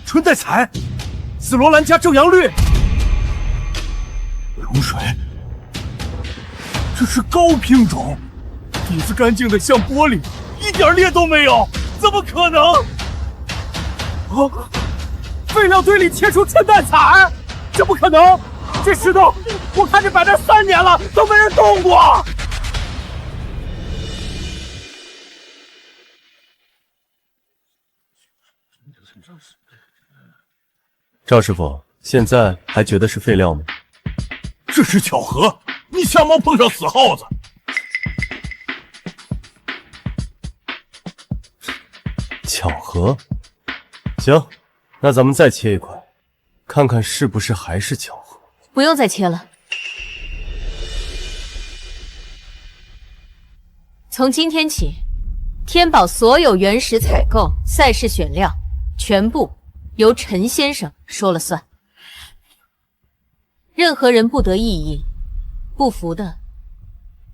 春带彩，紫罗兰加正阳绿，流水，这是高品种，底子干净的像玻璃，一点裂都没有，怎么可能？废料堆里切出春带彩，这不可能！这石头我看这摆这3年了，都没人动过。赵师傅，现在还觉得是废料吗？这是巧合，你瞎猫碰上死耗子。巧合？行，那咱们再切一块，看看是不是还是巧合。不用再切了。从今天起，天宝所有原石采购、赛事选料，全部由陈先生说了算。任何人不得异议，不服的，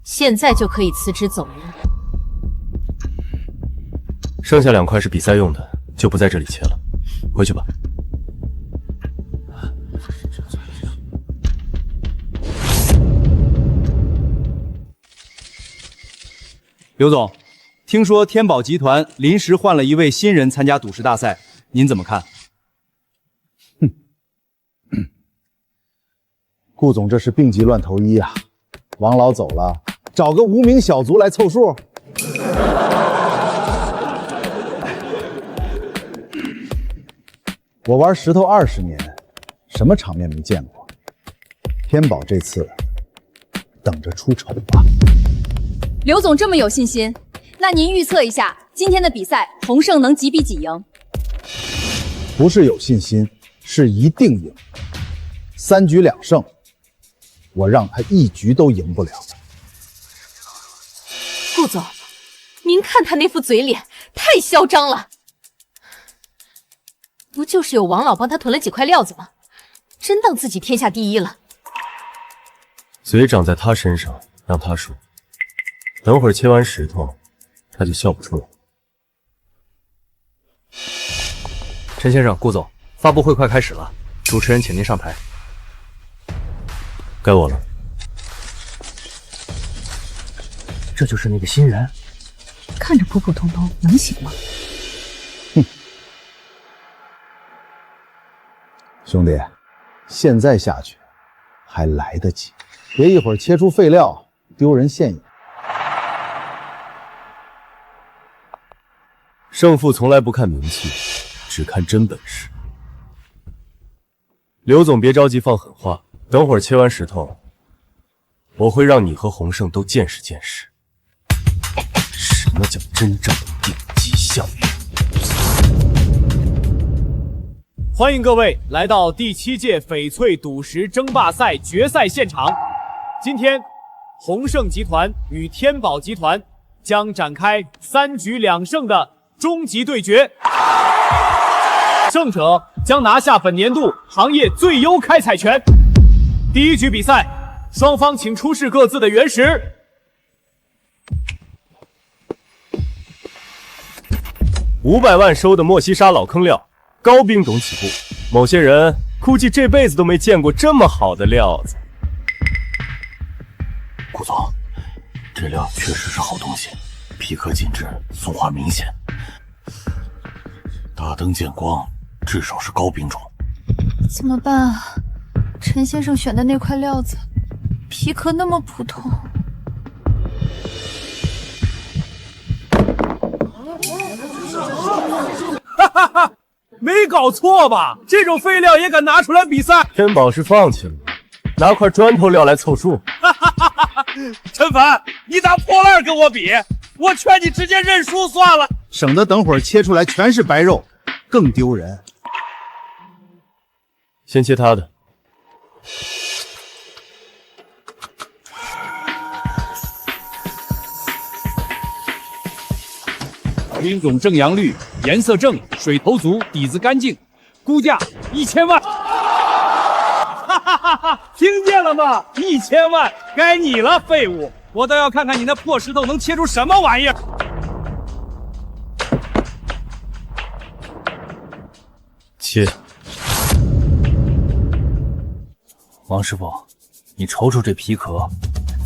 现在就可以辞职走人。剩下2块是比赛用的，就不在这里切了，回去吧。刘总，听说天宝集团临时换了一位新人参加赌石大赛，您怎么看？顾总这是病急乱投医啊！王老走了，找个无名小卒来凑数。我玩石头20年，什么场面没见过？天宝这次等着出丑吧。刘总这么有信心，那您预测一下今天的比赛，洪胜能几比几赢？不是有信心，是一定赢。3局2胜，我让他1局都赢不了。顾总，您看他那副嘴脸，太嚣张了。不就是有王老帮他囤了几块料子吗？真当自己天下第一了？嘴长在他身上，让他说。等会儿切完石头，他就笑不出来。陈先生、顾总，发布会快开始了，主持人请您上台。该我了。这就是那个新人，看着普普通通，能行吗？兄弟，现在下去还来得及，别一会儿切出废料，丢人现眼。胜负从来不看名气，只看真本事。刘总别着急放狠话，等会儿切完石头，我会让你和洪胜都见识见识，什么叫真正的顶级项目。欢迎各位来到第7届翡翠赌石争霸赛决赛现场。今天，洪胜集团与天宝集团将展开3局2胜的终极对决，胜者将拿下本年度行业最优开采权。第1局比赛，双方请出示各自的原石。500万收的莫西沙老坑料，高冰种起步。某些人估计这辈子都没见过这么好的料子。顾总，这料确实是好东西，皮壳紧致，松化明显，大灯见光，至少是高冰种。怎么办啊？陈先生选的那块料子，皮壳那么普通。哈哈哈，没搞错吧？这种废料也敢拿出来比赛？天宝是放弃了，拿块砖头料来凑数。陈凡，你拿破烂跟我比，我劝你直接认输算了，省得等会儿切出来全是白肉，更丢人。先切他的。冰种正阳绿，颜色正，水头足，底子干净，估价1000万。哈哈哈哈！听见了吗？1000万，该你了，废物！我倒要看看你那破石头能切出什么玩意儿。切。王师傅，你瞅瞅这皮壳，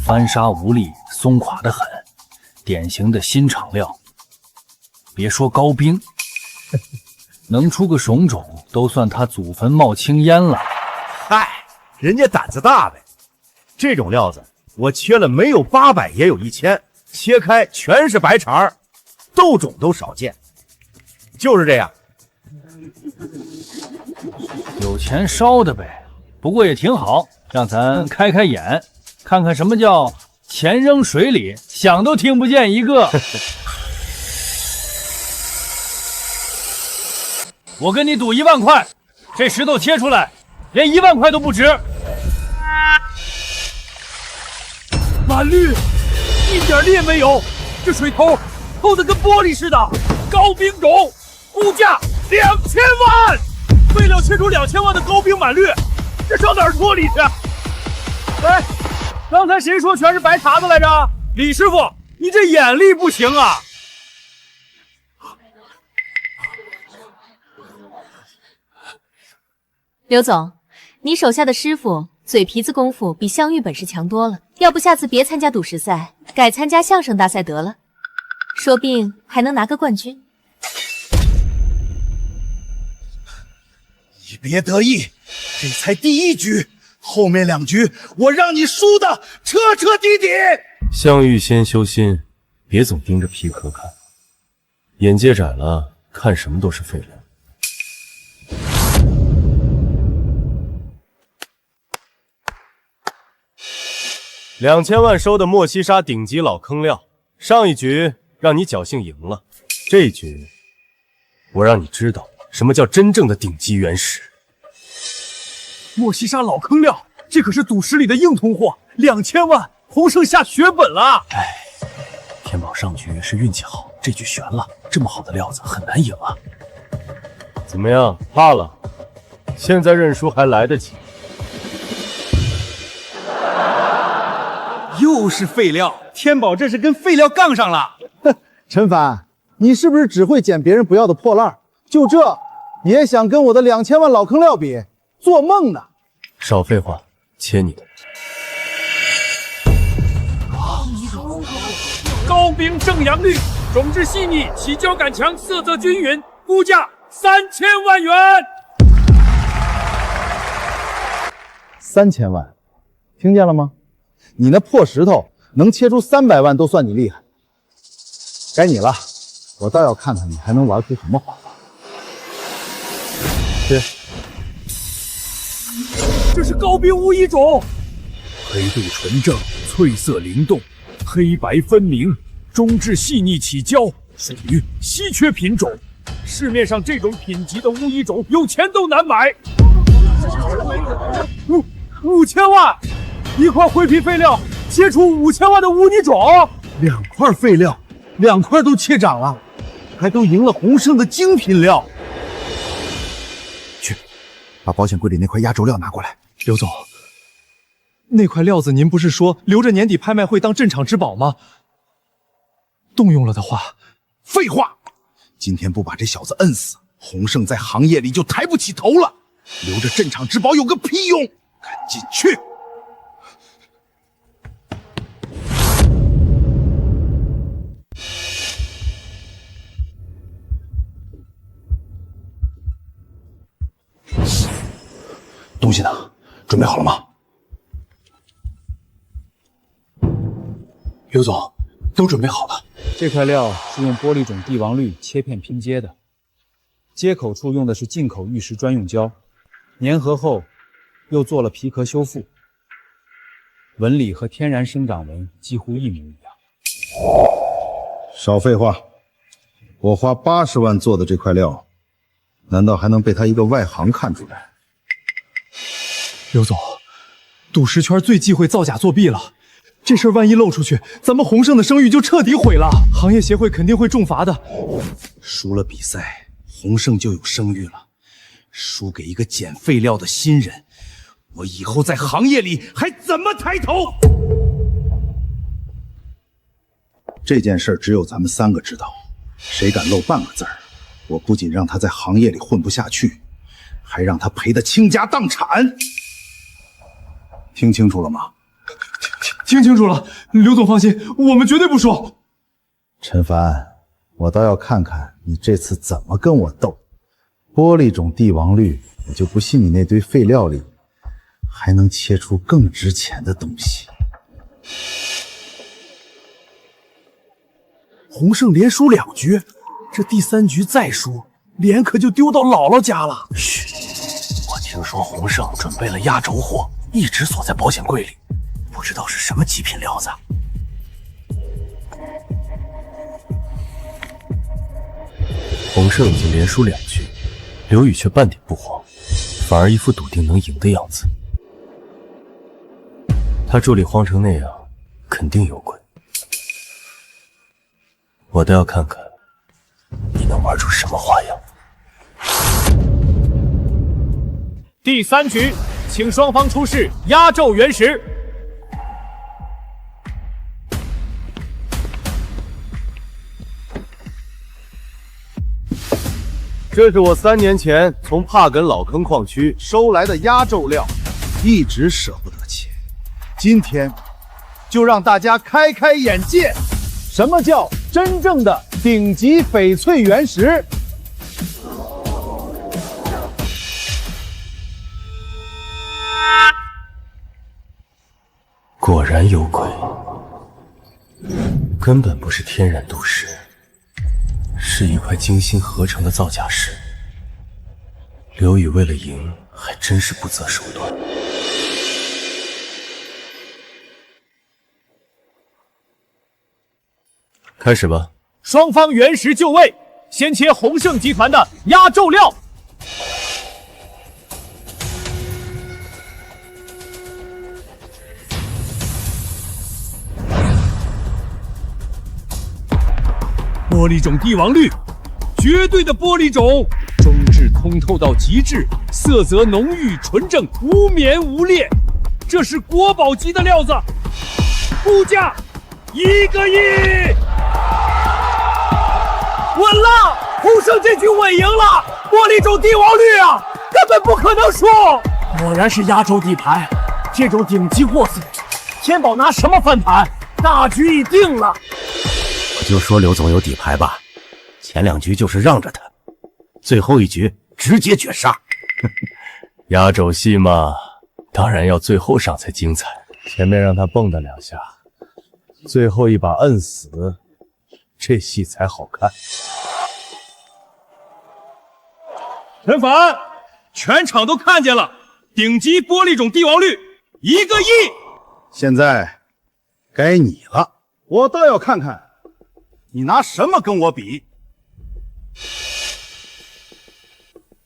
翻砂无力，松垮得很，典型的新厂料。别说高冰，能出个种种，都算他祖坟冒青烟了。嗨，人家胆子大呗。这种料子，我切了没有800也有1000，切开全是白茬，豆种都少见。就是这样。有钱烧的呗，不过也挺好，让咱开开眼，看看什么叫钱扔水里，想都听不见一个。我跟你赌1万块，这石头切出来连1万块都不值。满绿，一点裂没有，这水头透得跟玻璃似的。高冰种，估价2000万，废料切出2000万的高冰满绿，这上哪儿脱理去？哎，刚才谁说全是白茬子来着？李师傅，你这眼力不行啊！刘总，你手下的师傅嘴皮子功夫比香玉本事强多了，要不下次别参加赌石赛，改参加相声大赛得了，说不定还能拿个冠军。你别得意，这才第1局，后面2局我让你输的彻彻底底。香玉先修心，别总盯着皮壳看，眼界窄了，看什么都是废料。2000万收的莫西沙顶级老坑料，上一局让你侥幸赢了，这一局我让你知道什么叫真正的顶级原石。莫西沙老坑料，这可是赌石里的硬通货，2000万，洪胜下血本了。哎，天宝上局是运气好，这局悬了，这么好的料子很难赢啊。怎么样，怕了？现在认输还来得及。又是废料，天宝这是跟废料杠上了。哼，陈凡，你是不是只会捡别人不要的破烂？就这也想跟我的2000万老坑料比？做梦呢！少废话，切你的。高冰正阳绿，种质细腻，起胶感强，色泽均匀，估价3000万元。3000万，听见了吗？你那破石头能切出300万都算你厉害。该你了，我倒要看看你还能玩出什么花法。去。这是高冰乌衣种，黑度纯正，翠色灵动，黑白分明，中质细腻起胶，属于稀缺品种。市面上这种品级的乌衣种，有钱都难买。5000万，一块灰皮废料切出5000万的污泥种，2块废料，2块都切涨了，还都赢了洪胜的精品料。去，把保险柜里那块压轴料拿过来。刘总，那块料子您不是说留着年底拍卖会当镇场之宝吗？动用了的话，废话！今天不把这小子摁死，洪胜在行业里就抬不起头了。留着镇场之宝有个屁用！赶紧去！东西呢？准备好了吗？刘总，都准备好了。这块料是用玻璃种帝王绿切片拼接的，接口处用的是进口玉石专用胶，粘合后又做了皮壳修复，纹理和天然生长纹几乎一模一样。少废话！我花80万做的这块料，难道还能被他一个外行看出来？刘总，赌石圈最忌讳造假作弊了，这事儿万一漏出去，咱们洪胜的声誉就彻底毁了，行业协会肯定会重罚的。输了比赛，洪胜就有声誉了。输给一个捡废料的新人，我以后在行业里还怎么抬头？这件事只有咱们3个知道，谁敢漏半个字儿，我不仅让他在行业里混不下去，还让他赔得倾家荡产。听清楚了吗？听清楚了，刘总放心，我们绝对不说。陈凡，我倒要看看你这次怎么跟我斗。玻璃种帝王绿，我就不信你那堆废料里还能切出更值钱的东西。洪胜连输2局，这第3局再输，脸可就丢到姥姥家了。嘘，我听说洪胜准备了压轴货，一直锁在保险柜里，不知道是什么极品料子。洪胜已经连输2局，刘宇却半点不慌，反而一副笃定能赢的样子。他助理慌成那样，肯定有鬼。我倒要看看你能玩出什么花样。第3局，请双方出示压轴原石。这是我3年前从帕根老坑矿区收来的压轴料，一直舍不得切。今天就让大家开开眼界，什么叫真正的顶级翡翠原石？果然有鬼，根本不是天然赌石，是一块精心合成的造假石。刘宇为了赢，还真是不择手段。开始吧。双方原石就位，先切鸿盛集团的压轴料。玻璃种帝王绿，绝对的玻璃种，中质通透到极致，色泽浓郁纯正，无棉无裂，这是国宝级的料子，估价1个亿！稳了，鸿盛这局稳赢了，玻璃种帝王绿啊，根本不可能输！果然是压轴底牌，这种顶级货色，天宝拿什么翻盘？大局已定了。我就说刘总有底牌吧，前2局就是让着他，最后1局直接绝杀。压轴戏嘛，当然要最后上才精彩。前面让他蹦跶2下，最后一把摁死，这戏才好看。陈凡，全场都看见了，顶级玻璃种帝王绿1个亿。现在该你了，我倒要看看你拿什么跟我比。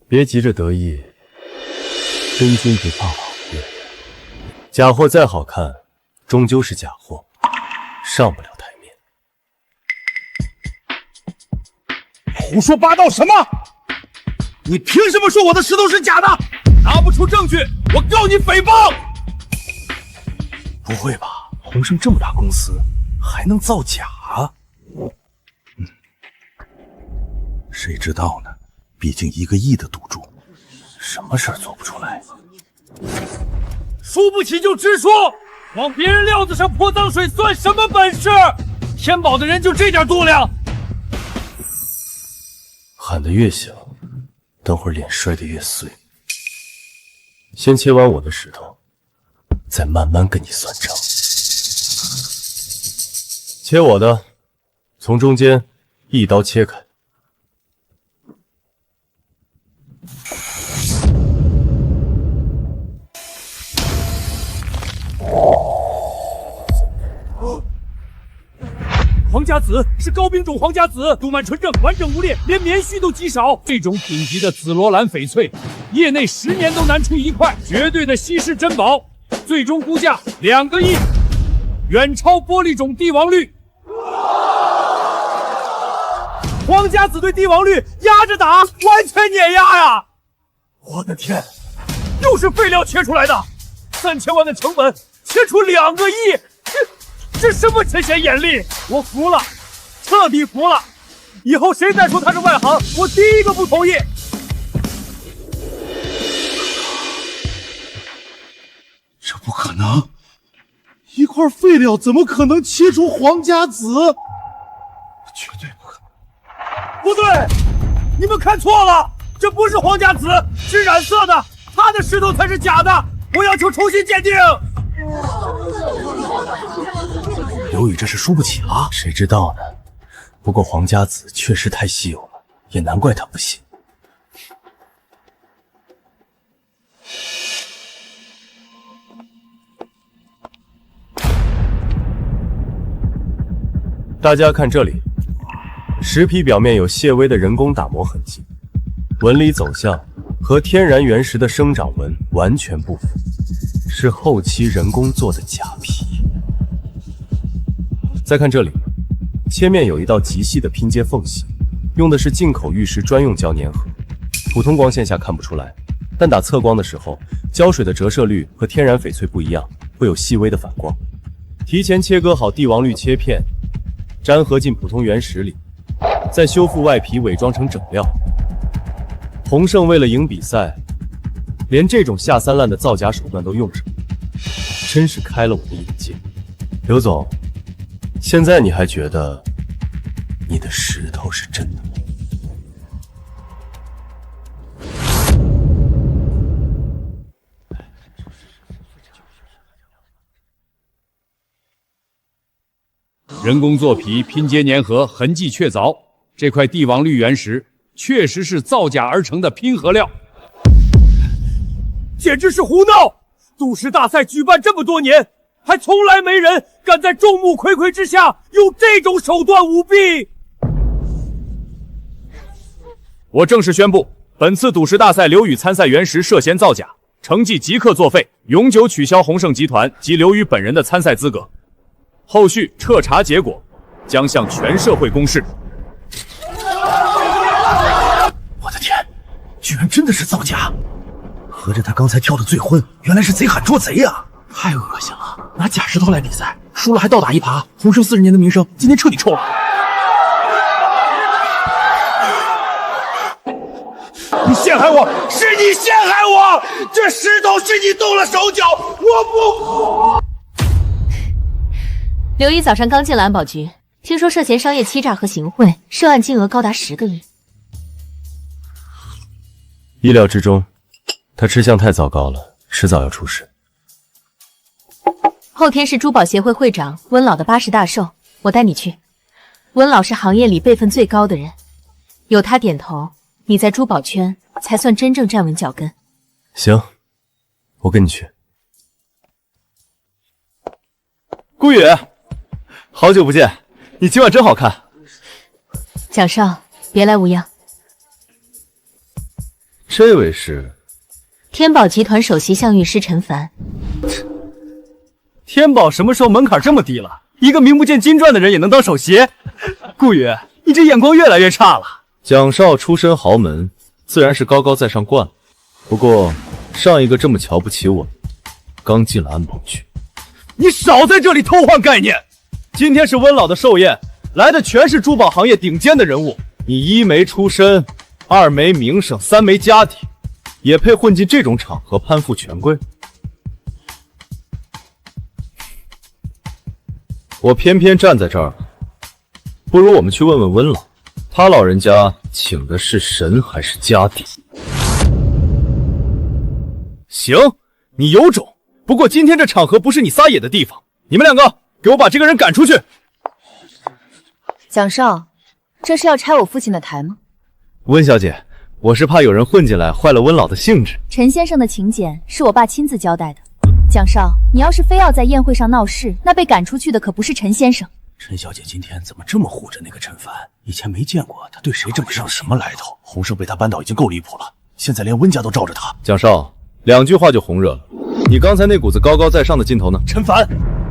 别急着得意，真金不怕好月。假货再好看，终究是假货，上不了台面。胡说八道什么？你凭什么说我的石头是假的？拿不出证据，我告你诽谤！不会吧？鸿盛这么大公司，还能造假？谁知道呢？毕竟1个亿的赌注，什么事儿做不出来？输不起就直说，往别人料子上泼脏水算什么本事？天宝的人就这点度量？喊得越响，等会儿脸摔得越碎。先切完我的石头，再慢慢跟你算账。切我的，从中间一刀切开。皇家紫是高冰种皇家紫，镀满纯正，完整无裂，连棉絮都极少。这种顶级的紫罗兰翡翠，业内10年都难出1块，绝对的稀世珍宝。最终估价2个亿，远超玻璃种帝王绿。皇家紫对帝王绿压着打，完全碾压呀！我的天，又是废料切出来的，3000万的成本切出2个亿，这什么神仙眼力？我服了，彻底服了！以后谁再说他是外行，我第一个不同意。这不可能，一块废料怎么可能切出皇家紫？绝对不可能！不对，你们看错了，这不是皇家紫，是染色的，他的石头才是假的，我要求重新鉴定。刘宇这是输不起了，谁知道呢？不过皇家紫确实太稀有了，也难怪他不信。大家看这里，石皮表面有细微的人工打磨痕迹，纹理走向和天然原石的生长纹完全不符，是后期人工做的假皮。再看这里，切面有一道极细的拼接缝隙，用的是进口玉石专用胶粘合，普通光线下看不出来，但打侧光的时候，胶水的折射率和天然翡翠不一样，会有细微的反光。提前切割好帝王绿切片，粘合进普通原石里，再修复外皮，伪装成整料。洪胜为了赢比赛，连这种下三滥的造假手段都用上，真是开了我的眼界。刘总，现在你还觉得你的石头是真的吗？人工做皮，拼接粘合，痕迹确凿。这块帝王绿原石确实是造假而成的拼合料，简直是胡闹！赌石大赛举办这么多年，还从来没人敢在众目睽睽之下用这种手段舞弊。我正式宣布，本次赌石大赛刘宇参赛原石涉嫌造假，成绩即刻作废，永久取消鸿盛集团及刘宇本人的参赛资格。后续彻查结果将向全社会公示。我的天，居然真的是造假！合着他刚才跳的醉婚，原来是贼喊捉贼呀！太恶心了！拿假石头来比赛，输了还倒打一耙，鸿盛40年的名声今天彻底臭了。你陷害我，是你陷害我！这石头是你动了手脚，我不。刘一早上刚进了安保局，听说涉嫌商业欺诈和行贿，涉案金额高达10个亿。意料之中，他吃相太糟糕了，迟早要出事。后天是珠宝协会会长温老的80大寿，我带你去。温老是行业里辈分最高的人，有他点头，你在珠宝圈才算真正站稳脚跟。行，我跟你去。顾宇，好久不见，你今晚真好看。蒋少，别来无恙。这位是天宝集团首席相玉师陈凡。天宝什么时候门槛这么低了？一个名不见经传的人也能当首席？顾宇，你这眼光越来越差了。蒋少出身豪门，自然是高高在上惯了。不过上一个这么瞧不起我，刚进了安保局。你少在这里偷换概念！今天是温老的寿宴，来的全是珠宝行业顶尖的人物。你1没出身，2没名声，3没家底，也配混进这种场合攀附权贵？我偏偏站在这儿，不如我们去问问温老，他老人家请的是神还是家底？行，你有种。不过今天这场合不是你撒野的地方，你们2个给我把这个人赶出去。蒋少，这是要拆我父亲的台吗？温小姐，我是怕有人混进来坏了温老的兴致。陈先生的请柬是我爸亲自交代的。蒋少，你要是非要在宴会上闹事，那被赶出去的可不是陈先生。陈小姐今天怎么这么护着那个陈凡？以前没见过他对谁这么上什么来头？洪胜被他扳倒已经够离谱了，现在连温家都罩着他。蒋少，2句话就红热了。你刚才那股子高高在上的劲头呢？陈凡，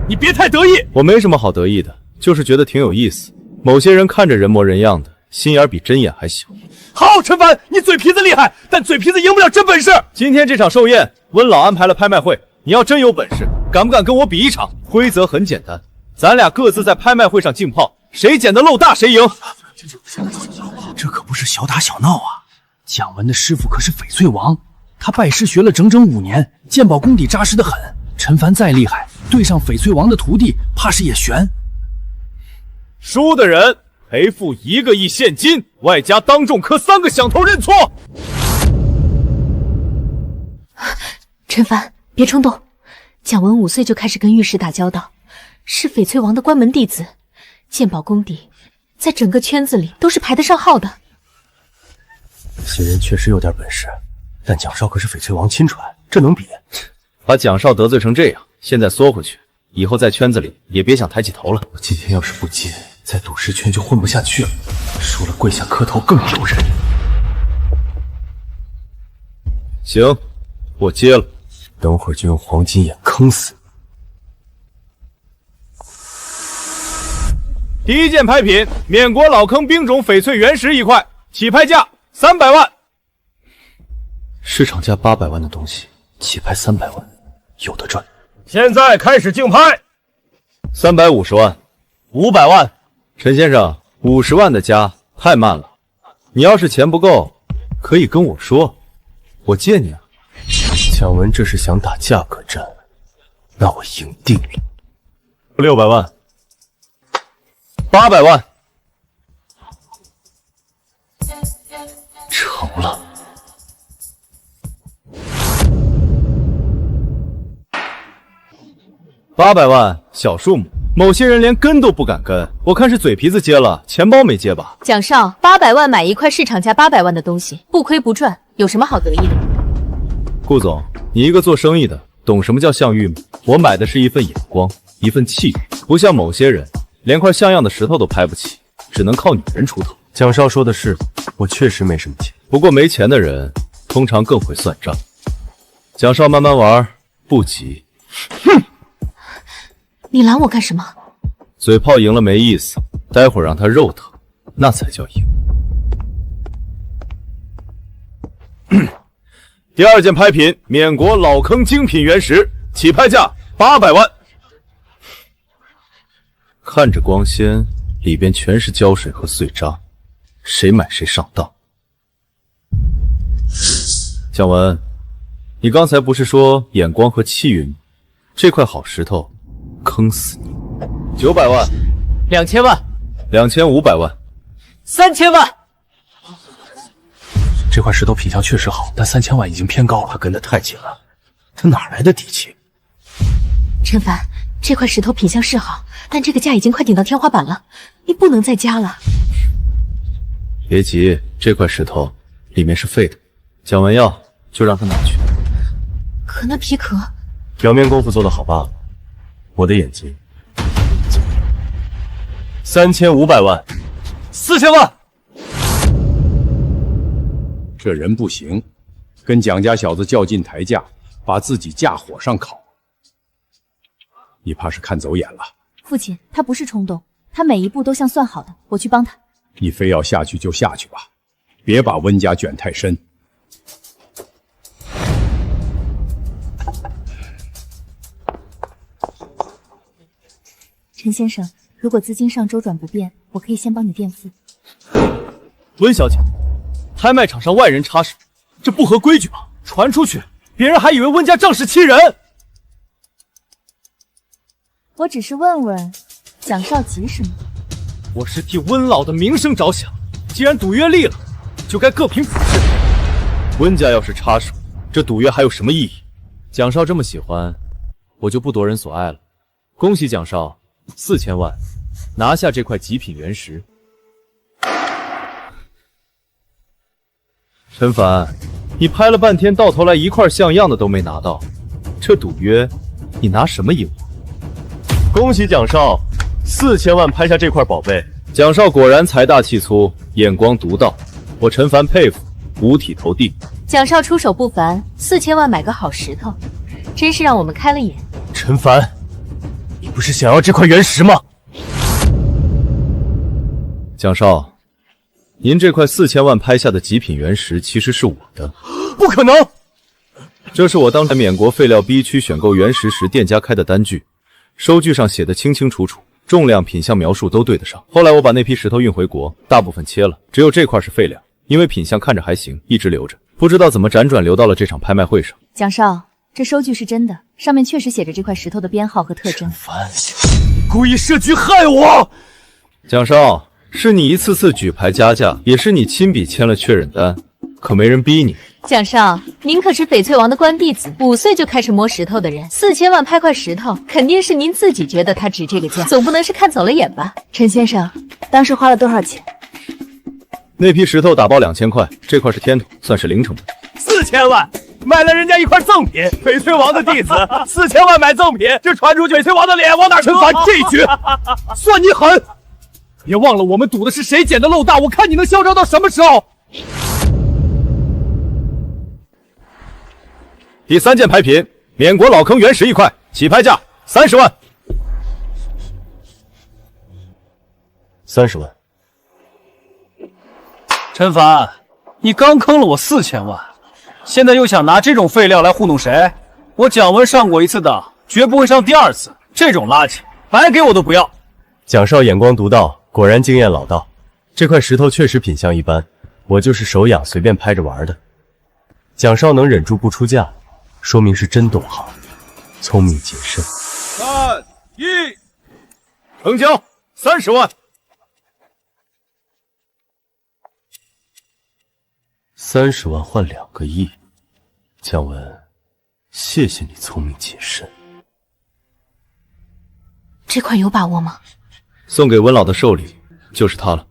你别太得意。我没什么好得意的，就是觉得挺有意思。某些人看着人模人样的，心眼比针眼还小。好，陈凡，你嘴皮子厉害，但嘴皮子赢不了真本事。今天这场寿宴，温老安排了拍卖会，你要真有本事，敢不敢跟我比一场？规则很简单，咱俩各自在拍卖会上竞炮，谁捡的漏大谁赢。这可不是小打小闹啊！蒋文的师傅可是翡翠王，他拜师学了整整5年，鉴宝功底扎实的很。陈凡再厉害，对上翡翠王的徒弟，怕是也悬。输的人赔付1个亿现金，外加当众磕3个响头认错。陈凡，别冲动。蒋文5岁就开始跟玉石打交道，是翡翠王的关门弟子，鉴宝功底在整个圈子里都是排得上号的。此人确实有点本事，但蒋少可是翡翠王亲传，这能比？把蒋少得罪成这样，现在缩回去，以后在圈子里也别想抬起头了。我今天要是不接，在赌石圈就混不下去了，输了跪下磕头更丢人。行，我接了。等会儿就用黄金眼坑死你。第一件拍品，缅国老坑冰种翡翠原石1块，起拍价300万。市场价800万的东西，起拍300万，有的赚。现在开始竞拍，350万，500万。陈先生，50万的价太慢了，你要是钱不够，可以跟我说，我借你啊。蒋文这是想打价格战，那我赢定了。600万，800万，成了。800万，小数目，某些人连跟都不敢跟。我看是嘴皮子接了，钱包没接吧？蒋少，800万买一块市场价800万的东西，不亏不赚，有什么好得意的？顾总，你一个做生意的，懂什么叫相遇吗？我买的是一份眼光，一份气宇，不像某些人，连块像样的石头都拍不起，只能靠女人出头。蒋少说的是，我确实没什么钱，不过没钱的人通常更会算账。蒋少慢慢玩，不急。哼！你拦我干什么？嘴炮赢了没意思，待会儿让他肉疼，那才叫赢。第二件拍品，缅国老坑精品原石，起拍价800万。看着光鲜，里边全是胶水和碎渣，谁买谁上当。蒋文，你刚才不是说眼光和气运吗？这块好石头，坑死你！900万，2000万，2500万，3000万。这块石头品相确实好，但3000万已经偏高了，他跟得太紧了，他哪来的底气？陈凡，这块石头品相是好，但这个价已经快顶到天花板了，你不能再加了。别急，这块石头里面是废的，蒋文要就让他拿去。可那皮壳，表面功夫做得好罢了，我的眼睛。3500万，4000万。这人不行，跟蒋家小子较劲抬价，把自己架火上烤。你怕是看走眼了。父亲，他不是冲动，他每一步都像算好的，我去帮他。你非要下去就下去吧，别把温家卷太深。陈先生，如果资金上周转不便，我可以先帮你垫付。温小姐，拍卖场上外人插手，这不合规矩吧？传出去，别人还以为温家仗势欺人。我只是问问，蒋少急什么？我是替温老的名声着想，既然赌约立了，就该各凭本事。温家要是插手，这赌约还有什么意义？蒋少这么喜欢，我就不夺人所爱了。恭喜蒋少，4000万拿下这块极品原石。陈凡，你拍了半天，到头来一块像样的都没拿到，这赌约你拿什么赢我？恭喜蒋少，4000万拍下这块宝贝。蒋少果然财大气粗，眼光独到，我陈凡佩服，五体投地。蒋少出手不凡，4000万买个好石头，真是让我们开了眼。陈凡，你不是想要这块原石吗？蒋少，您这块4000万拍下的极品原石其实是我的。不可能！这是我当在缅国废料 B 区选购原石时店家开的单据，收据上写的清清楚楚，重量、品相描述都对得上。后来我把那批石头运回国，大部分切了，只有这块是废料，因为品相看着还行，一直留着。不知道怎么辗转流到了这场拍卖会上。蒋少，这收据是真的，上面确实写着这块石头的编号和特征。凡，故意设局害我！蒋少，是你一次次举牌加价，也是你亲笔签了确认单，可没人逼你。蒋少，您可是翡翠王的官弟子，5岁就开始摸石头的人，4000万拍块石头，肯定是您自己觉得它值这个价，总不能是看走了眼吧？陈先生，当时花了多少钱？那批石头打包2000块，这块是天土，算是零成本。4000万卖了人家一块赠品，翡翠王的弟子，4000万买赠品，这传出去，翡翠王的脸往哪搁？陈凡，这一局算你狠！别忘了，我们赌的是谁捡的漏大，我看你能嚣张到什么时候！第3件牌品，缅国老坑原石1块，起拍价30万。30万。陈凡，你刚坑了我4000万，现在又想拿这种废料来糊弄谁？我蒋文上过1次当，绝不会上第2次。这种垃圾，白给我都不要。蒋少眼光独到，果然经验老道。这块石头确实品相一般，我就是手痒随便拍着玩的。蒋少能忍住不出价，说明是真懂行，聪明谨慎。3、1，成交30万。30万换2个亿，蒋文，谢谢你聪明谨慎。这块有把握吗？送给温老的寿礼就是它了。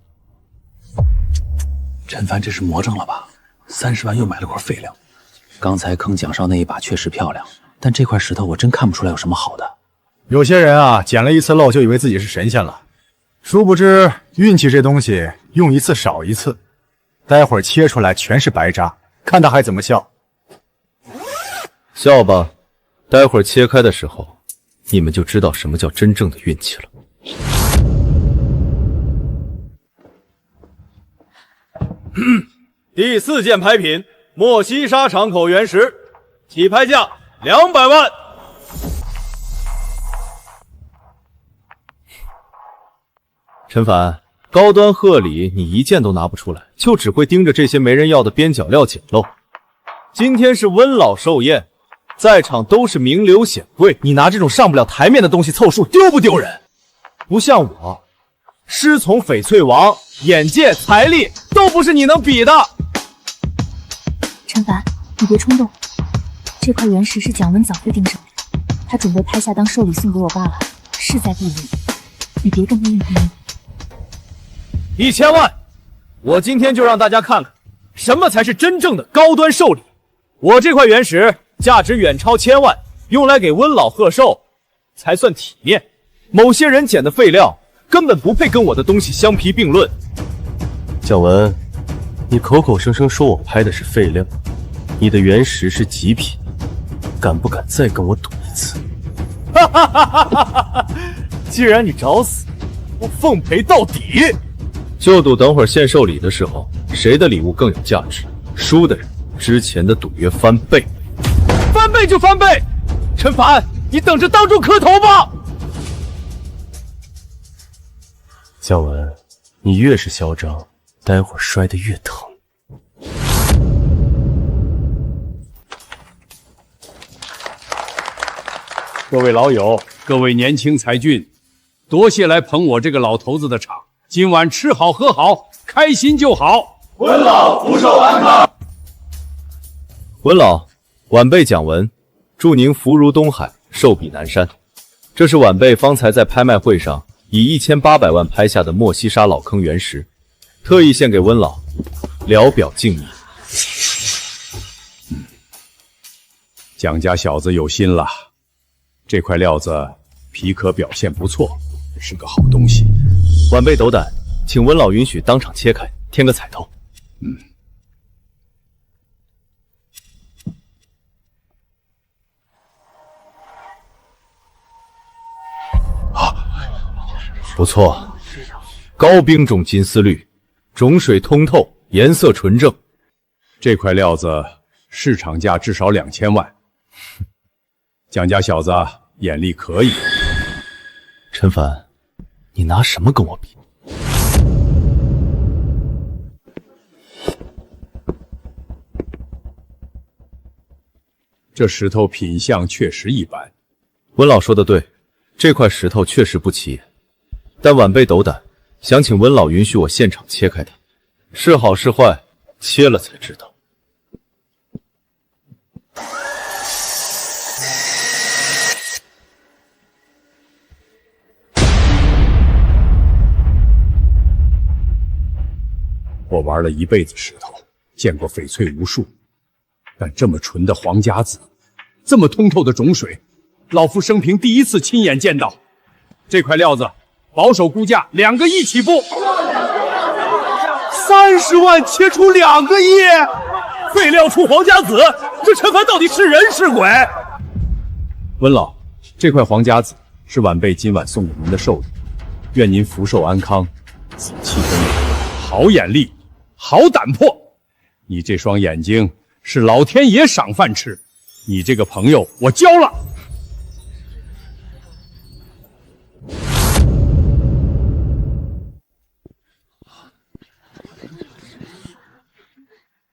陈凡这是魔怔了吧？30万又买了块废料。刚才坑蒋少那一把确实漂亮，但这块石头我真看不出来有什么好的。有些人啊，捡了1次漏就以为自己是神仙了，殊不知运气这东西用1次少1次，待会儿切出来全是白渣，看他还怎么笑。笑吧，待会儿切开的时候，你们就知道什么叫真正的运气了。第4件牌品，莫西沙敞口原石，起拍价200万。陈凡，高端贺礼你1件都拿不出来，就只会盯着这些没人要的边角料捡漏。今天是温老寿宴，在场都是名流显贵，你拿这种上不了台面的东西凑数，丢不丢人？不像我，师从翡翠王，眼界、财力都不是你能比的。陈凡，你别冲动，这块原石是蒋文早就盯上的，他准备拍下当寿礼送给我罢了，势在必得，你别跟他硬拼命。1000万，我今天就让大家看看什么才是真正的高端寿礼。我这块原石价值远超1000万，用来给温老贺寿才算体面。某些人捡的废料根本不配跟我的东西相提并论。蒋文，你口口声声说我拍的是废料，你的原石是极品，敢不敢再跟我赌1次？哈哈哈哈哈！既然你找死，我奉陪到底。就赌等会儿献寿礼的时候，谁的礼物更有价值，输的人之前的赌约翻倍。翻倍就翻倍，陈凡，你等着当众磕头吧。蒋文，你越是嚣张，待会儿摔得越疼。各位老友，各位年轻才俊，多谢来捧我这个老头子的场。今晚吃好喝好，开心就好。温老福寿安康。温老，晚辈蒋文，祝您福如东海，寿比南山。这是晚辈方才在拍卖会上以1800万拍下的莫西沙老坑原石，特意献给温老，聊表敬意。蒋家小子有心了，这块料子皮壳表现不错，是个好东西。晚辈斗胆，请温老允许当场切开，添个彩头。不错，高冰种金丝绿，种水通透，颜色纯正。这块料子市场价至少2000万。蒋家小子眼力可以。陈凡，你拿什么跟我比？这石头品相确实一般。温老说的对，这块石头确实不起眼，但晚辈斗胆，想请温老允许我现场切开它，是好是坏，切了才知道。我玩了一辈子石头，见过翡翠无数，但这么纯的黄家子，这么通透的种水，老夫生平第一次亲眼见到。这块料子保守估价2个亿起步。30万切出2个亿，废料出黄家子，这陈凡到底是人是鬼？温老，这块黄家子是晚辈今晚送给您的寿礼，愿您福寿安康，紫气东来。好眼力，好胆魄，你这双眼睛是老天爷赏饭吃，你这个朋友我交了。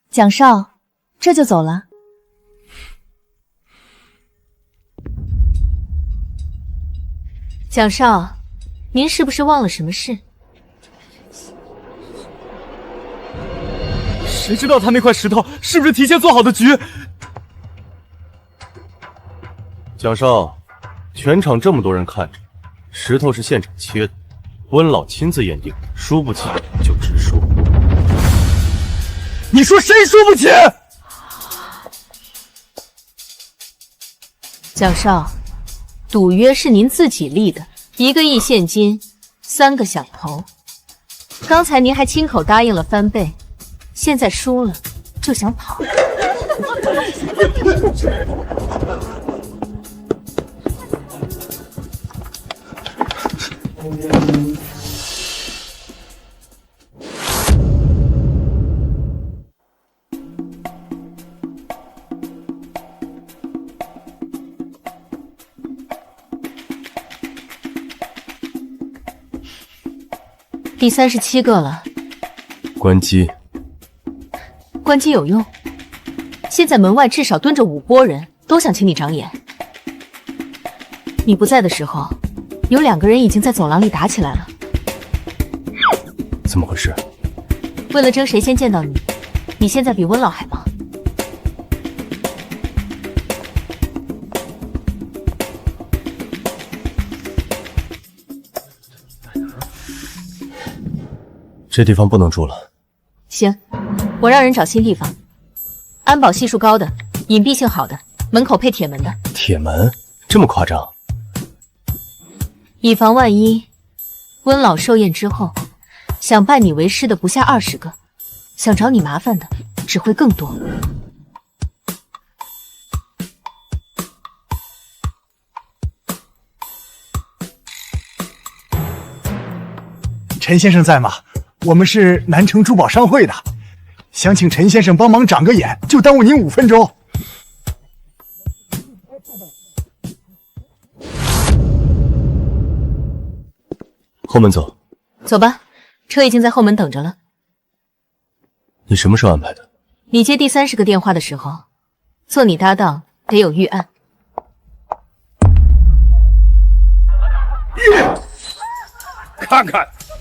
蒋少，这就走了？蒋少，您是不是忘了什么事？谁知道他那块石头是不是提前做好的局？蒋少，全场这么多人看着，石头是现场切的，温老亲自验定，输不起就直说。你说谁输不起？蒋少，赌约是您自己立的，1个亿现金，3个响头。刚才您还亲口答应了翻倍，现在输了就想跑。第37个了，关机。关机有用。现在门外至少蹲着5拨人，都想请你长眼。你不在的时候，有2个人已经在走廊里打起来了。怎么回事？为了争谁先见到你，你现在比温老还忙。这地方不能住了。行，我让人找新地方，安保系数高的，隐蔽性好的，门口配铁门的。铁门？这么夸张？以防万一，温老寿宴之后，想拜你为师的不下20个，想找你麻烦的只会更多。陈先生在吗？我们是南城珠宝商会的，想请陈先生帮忙长个眼，就耽误您5分钟。后门走。走吧，车已经在后门等着了。你什么时候安排的？你接第30个电话的时候，做你搭档得有预案。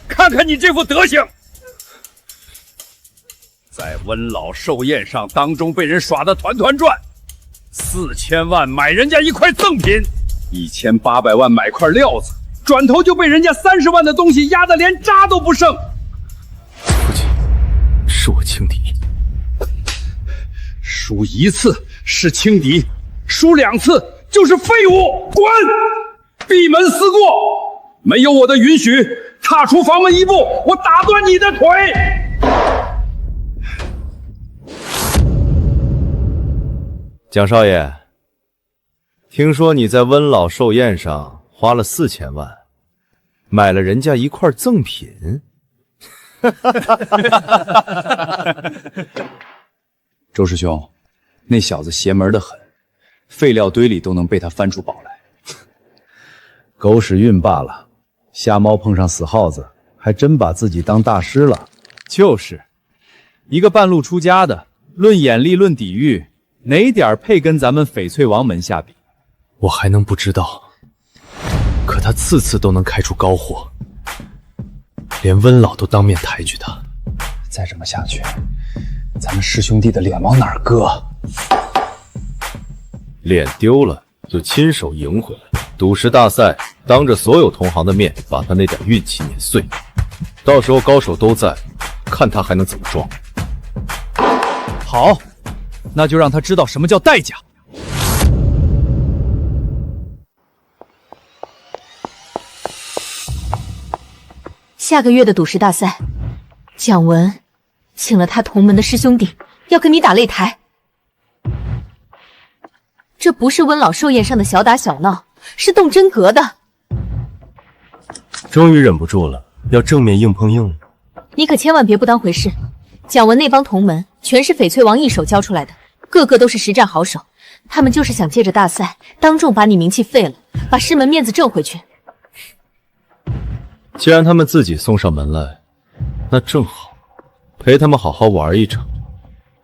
看看你这副德行，在温老寿宴上当中被人耍得团团转，4000万买人家一块赠品，1800万买块料子，转头就被人家30万的东西压得连渣都不剩。父亲，是我轻敌，输1次是轻敌，输2次就是废物，滚！闭门思过，没有我的允许，踏出房门1步，我打断你的腿！蒋少爷，听说你在温老寿宴上花了4000万，买了人家一块赠品。周师兄，那小子邪门的很，废料堆里都能被他翻出宝来。狗屎运罢了，瞎猫碰上死耗子，还真把自己当大师了。就是一个半路出家的，论眼力论底蕴，哪点配跟咱们翡翠王门下比？我还能不知道？可他次次都能开出高货，连温老都当面抬举他。再这么下去，咱们师兄弟的脸往哪儿搁？脸丢了就亲手赢回来。赌石大赛，当着所有同行的面把他那点运气碾碎，到时候高手都在，看他还能怎么装。好，那就让他知道什么叫代价。下个月的赌石大赛，蒋文请了他同门的师兄弟要跟你打擂台。这不是温老寿宴上的小打小闹，是动真格的。终于忍不住了，要正面硬碰硬了。你可千万别不当回事。蒋文那帮同门全是翡翠王一手教出来的，个个都是实战好手。他们就是想借着大赛，当众把你名气废了，把师门面子挣回去。既然他们自己送上门来，那正好，陪他们好好玩一场。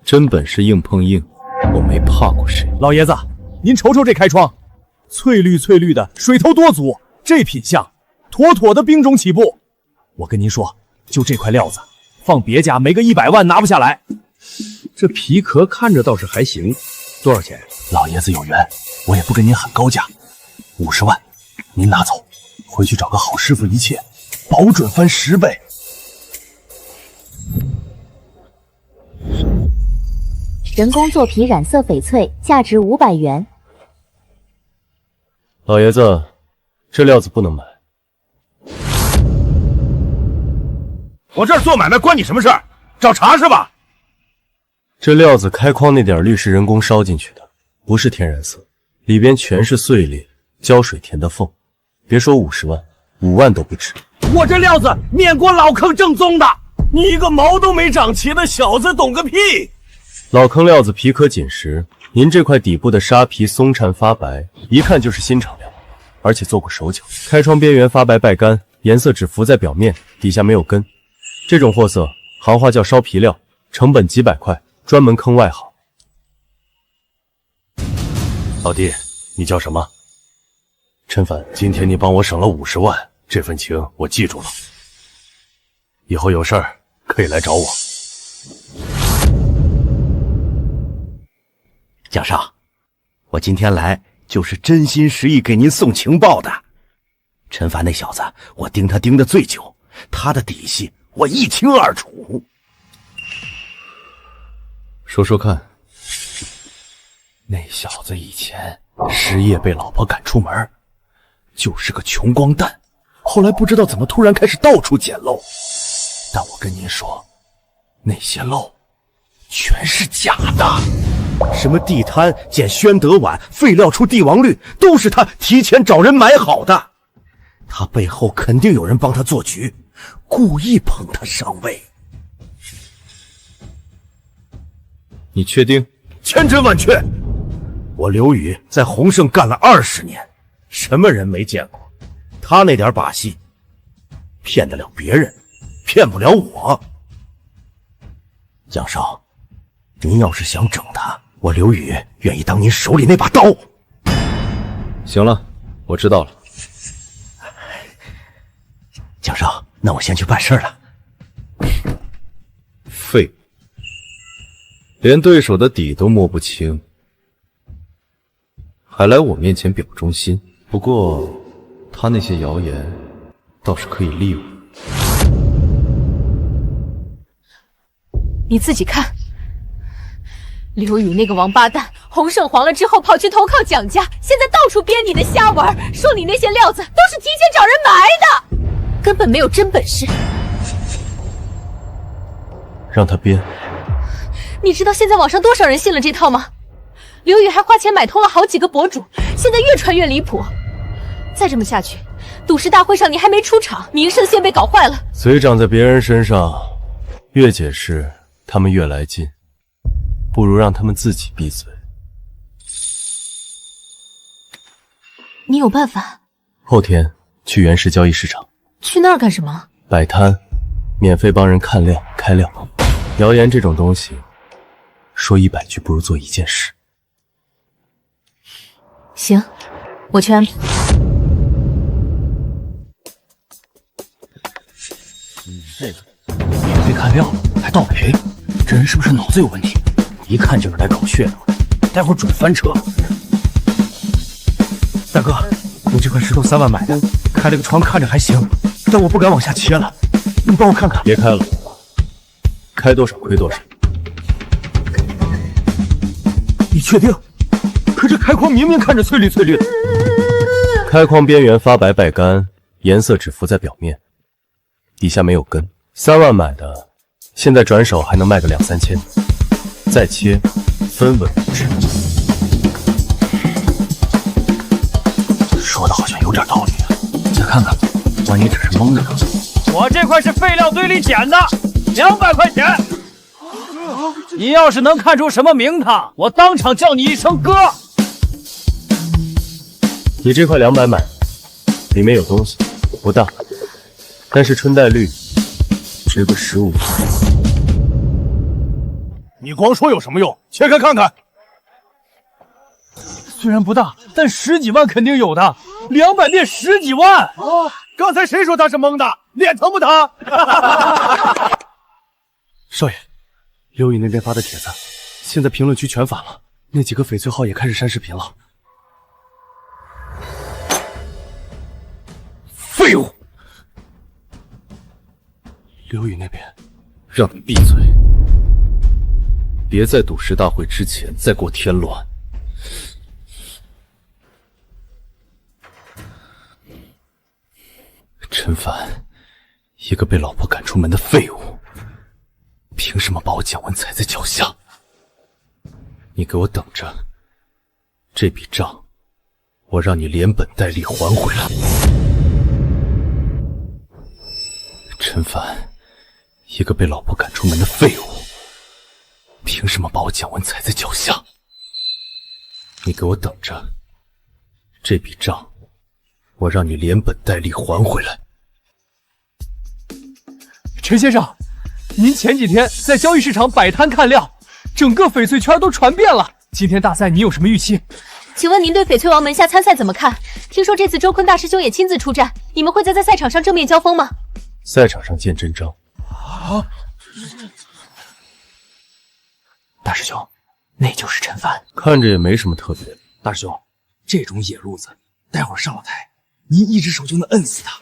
真本事硬碰硬，我没怕过谁。老爷子，您瞅瞅这开窗，翠绿翠绿的，水头多足，这品相，妥妥的兵种起步。我跟您说，就这块料子，放别家没个100万拿不下来。这皮壳看着倒是还行，多少钱？老爷子有缘，我也不跟您喊高价，50万，您拿走，回去找个好师傅一切，保准翻10倍。人工做皮染色翡翠，价值500元。老爷子，这料子不能买。我这儿做买卖关你什么事儿？找茬是吧？这料子开框那点绿是人工烧进去的，不是天然色，里边全是碎裂，胶水填的缝。别说50万，5万都不值。我这料子面锅老坑正宗的，你一个毛都没长齐的小子懂个屁！老坑料子皮壳紧实，您这块底部的纱皮松颤发白，一看就是新厂料，而且做过手脚。开窗边缘发白败干，颜色只浮在表面，底下没有根。这种货色，行话叫烧皮料，成本几百块，专门坑外行。老弟，你叫什么？陈凡，今天你帮我省了50万，这份情我记住了。以后有事儿可以来找我。蒋少，我今天来就是真心实意给您送情报的。陈凡那小子，我盯他盯得最久，他的底细我一清二楚。说说看。那小子以前失业被老婆赶出门，就是个穷光蛋，后来不知道怎么突然开始到处捡漏。但我跟您说，那些漏全是假的。什么地摊捡宣德碗，废料出帝王绿，都是他提前找人买好的。他背后肯定有人帮他做局，故意捧他上位。你确定？千真万确。我刘宇在鸿盛干了20年，什么人没见过？他那点把戏，骗得了别人，骗不了我。蒋少，您要是想整他，我刘宇愿意当您手里那把刀。行了，我知道了。蒋少，那我先去办事了。废物，连对手的底都摸不清，还来我面前表忠心。不过他那些谣言倒是可以利用。你自己看，刘宇那个王八蛋，鸿盛黄了之后跑去投靠蒋家，现在到处编你的瞎玩，说你那些料子都是提前找人埋的，根本没有真本事。让他编。你知道现在网上多少人信了这套吗？刘宇还花钱买通了好几个博主，现在越传越离谱。再这么下去，赌石大会上你还没出场，名声先被搞坏了。嘴长在别人身上，越解释他们越来劲，不如让他们自己闭嘴。你有办法？后天去原石交易市场。去那儿干什么？摆摊，免费帮人看料开料。谣言这种东西，说100句不如做1件事。行，我去安排。这个免费看料还倒赔，这人是不是脑子有问题？一看就是来搞噱头的，待会儿准翻车。大哥，我这块石头3万买的，开了个窗看着还行，但我不敢往下切了，你帮我看看。别开了，开多少亏多少。你确定？可这开框明明看着翠绿翠绿的。开框边缘发白败干，颜色只浮在表面，底下没有根。3万买的，现在转手还能卖个2、3千。再切，分文不值。说的好像有点道理啊，再看看，万一只是蒙着呢？我这块是废料堆里捡的，200块钱。你要是能看出什么名堂，我当场叫你一声哥。你这块200买，里面有东西，不大，但是春带绿，值个15。你光说有什么用？切开看看。虽然不大，但10几万肯定有的，200变10几万。刚才谁说他是蒙的？脸疼不疼？少爷，刘宇那边发的帖子，现在评论区全反了，那几个翡翠号也开始删视频了。废物！刘宇那边，让你闭嘴，别在赌石大会之前再给我添乱。陈凡，一个被老婆赶出门的废物，凭什么把我蒋文踩在脚下？你给我等着，这笔账我让你连本带利还回来。陈凡，一个被老婆赶出门的废物，凭什么把我蒋文踩在脚下？你给我等着，这笔账我让你连本带利还回来。陈先生，您前几天在交易市场摆摊看料，整个翡翠圈都传遍了。今天大赛你有什么预期？请问您对翡翠王门下参赛怎么看？听说这次周坤大师兄也亲自出战，你们会在赛场上正面交锋吗？赛场上见真章。大师兄，那就是陈凡。看着也没什么特别的。大师兄，这种野路子，待会儿上了台，您一只手就能摁死他。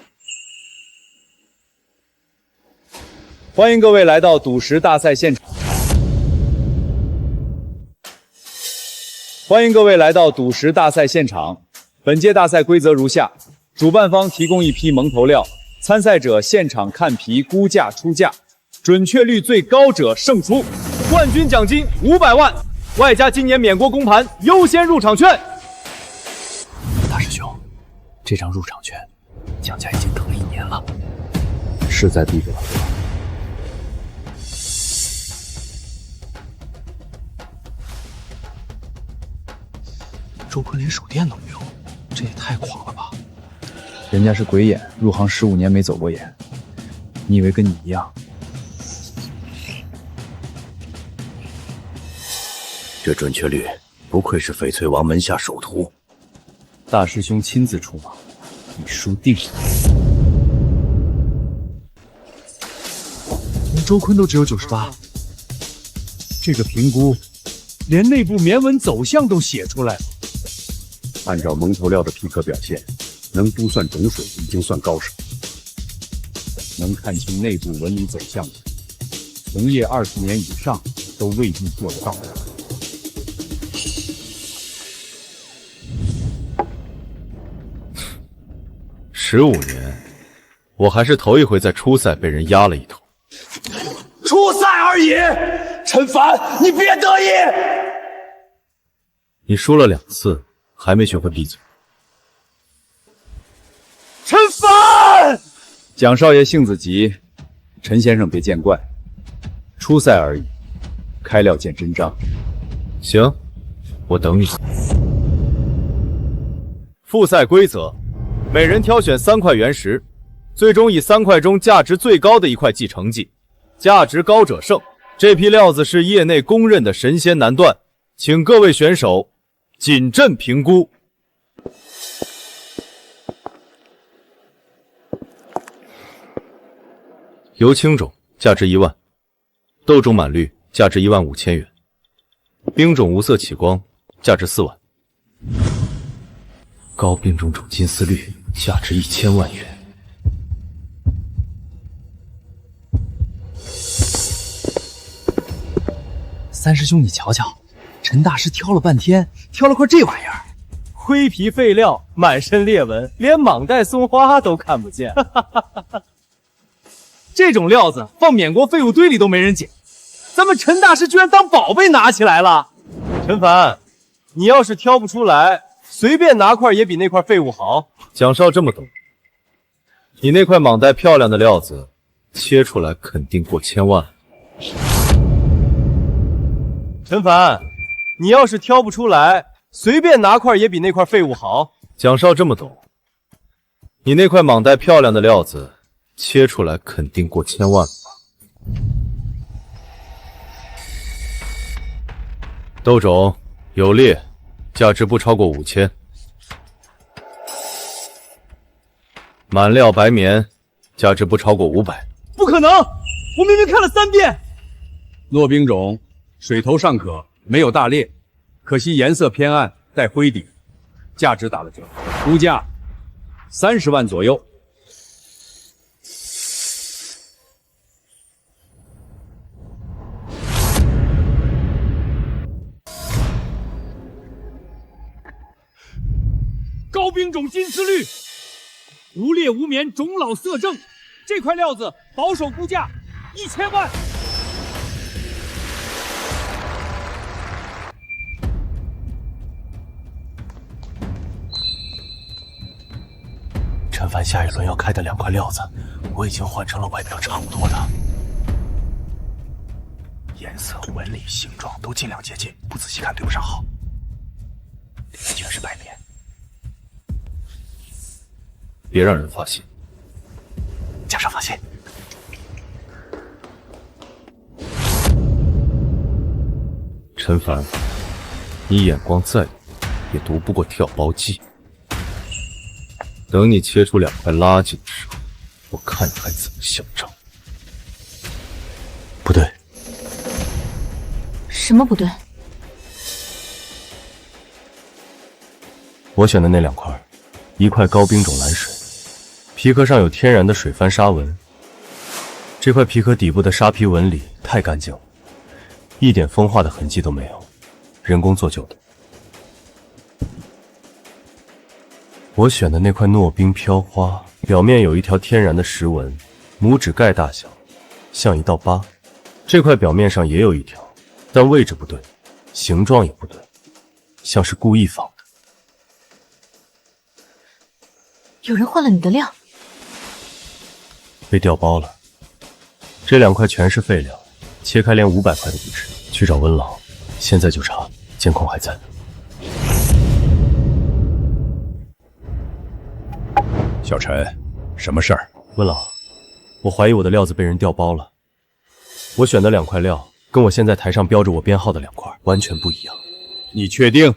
欢迎各位来到赌石大赛现场。欢迎各位来到赌石大赛现场。本届大赛规则如下：主办方提供一批蒙头料，参赛者现场看皮估价出价，准确率最高者胜出。冠军奖金500万，外加今年免国公盘优先入场券。大师兄，这张入场券，蒋家已经等了1年了，势在必得。周坤连手电都没有，这也太狂了吧！人家是鬼眼，入行15年没走过眼，你以为跟你一样？这准确率不愧是翡翠王门下首徒。大师兄亲自出马，你输定了。连周坤都只有98，这个评估连内部铭文走向都写出来了。按照蒙头料的批课表现，能估算种水已经算高手。能看清内部纹理走向的，从业20年以上都未必做得到。15年，我还是头一回在初赛被人压了一头。初赛而已，陈凡，你别得意。你输了2次，还没学会闭嘴。陈凡，蒋少爷性子急，陈先生别见怪。初赛而已，开料见真章。行，我等你。复赛规则：每人挑选3块原石，最终以3块中价值最高的1块计成绩，价值高者胜。这批料子是业内公认的神仙难断，请各位选手谨慎评估。油青种价值1万，豆种满绿价值15000元，冰种无色起光价值4万，高冰种金丝绿价值1000万元。三师兄，你瞧瞧，陈大师挑了半天，挑了块这玩意儿。灰皮废料，满身裂纹，连蟒带松花都看不见。这种料子放缅国废物堆里都没人捡，咱们陈大师居然当宝贝拿起来了。陈凡，你要是挑不出来，随便拿块也比那块废物好。蒋少这么懂，你那块蟒带漂亮的料子，切出来肯定过千万。陈凡，你要是挑不出来，随便拿块也比那块废物好。蒋少这么懂，你那块蟒带漂亮的料子，切出来肯定过千万。豆种有裂，价值不超过5000。满料白棉，价值不超过500。不可能！我明明看了3遍。糯冰种，水头尚可，没有大裂，可惜颜色偏暗，带灰底，价值打了折，估价30万左右。高冰种金丝绿，无裂无棉，种老色正。这块料子保守估价1000万。陈凡下一轮要开的2块料子，我已经换成了外表差不多的，颜色、纹理、形状都尽量接近，不仔细看对不上号。全是白棉。别让人发现。加上发现。陈凡，你眼光再灵，也读不过跳包计。等你切出2块垃圾的时候，我看你还怎么嚣张。不对。什么不对？我选的那2块，一块高冰种蓝水，皮壳上有天然的水帆纱纹。这块皮壳底部的沙皮纹理太干净了，一点风化的痕迹都没有，人工做就的。我选的那块糯冰飘花，表面有一条天然的石纹，拇指盖大小，像一道疤。这块表面上也有一条，但位置不对，形状也不对，像是故意仿的。有人换了你的料，被调包了。这2块全是废料，切开连500块都不值。去找温老，现在就查，监控还在。小陈，什么事儿？温老，我怀疑我的料子被人调包了。我选的2块料，跟我现在台上标着我编号的2块完全不一样。你确定？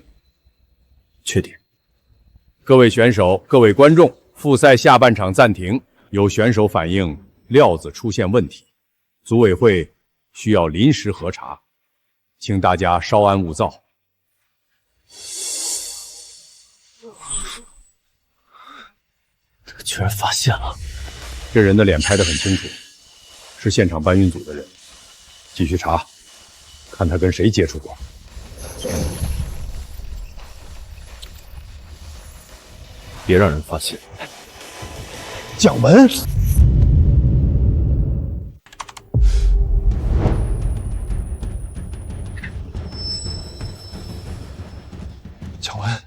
确定。各位选手，各位观众，复赛下半场暂停。有选手反映料子出现问题，组委会需要临时核查，请大家稍安勿躁。居然发现了！这人的脸拍得很清楚，是现场搬运组的人。继续查，看他跟谁接触过。别让人发现。蒋文，蒋文，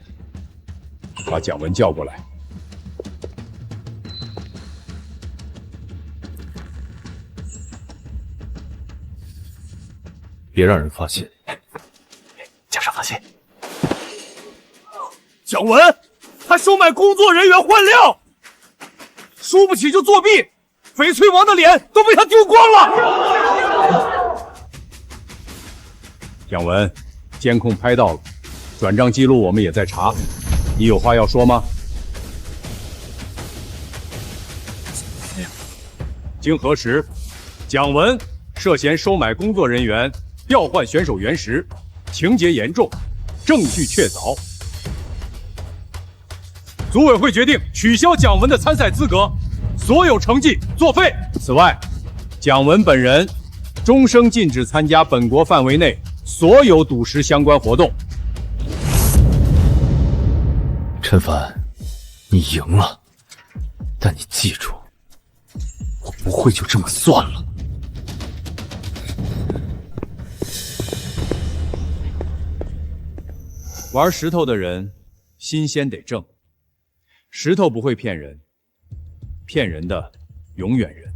把蒋文叫过来。别让人发现。加上发现。蒋文，他收买工作人员换料，输不起就作弊，翡翠王的脸都被他丢光了。蒋文，监控拍到了，转账记录我们也在查，你有话要说吗？经核实，蒋文涉嫌收买工作人员，调换选手原石，情节严重，证据确凿。组委会决定取消蒋文的参赛资格，所有成绩作废。此外，蒋文本人终生禁止参加本国范围内所有赌石相关活动。陈凡，你赢了，但你记住，我不会就这么算了。玩石头的人，心先得正。石头不会骗人，骗人的永远人。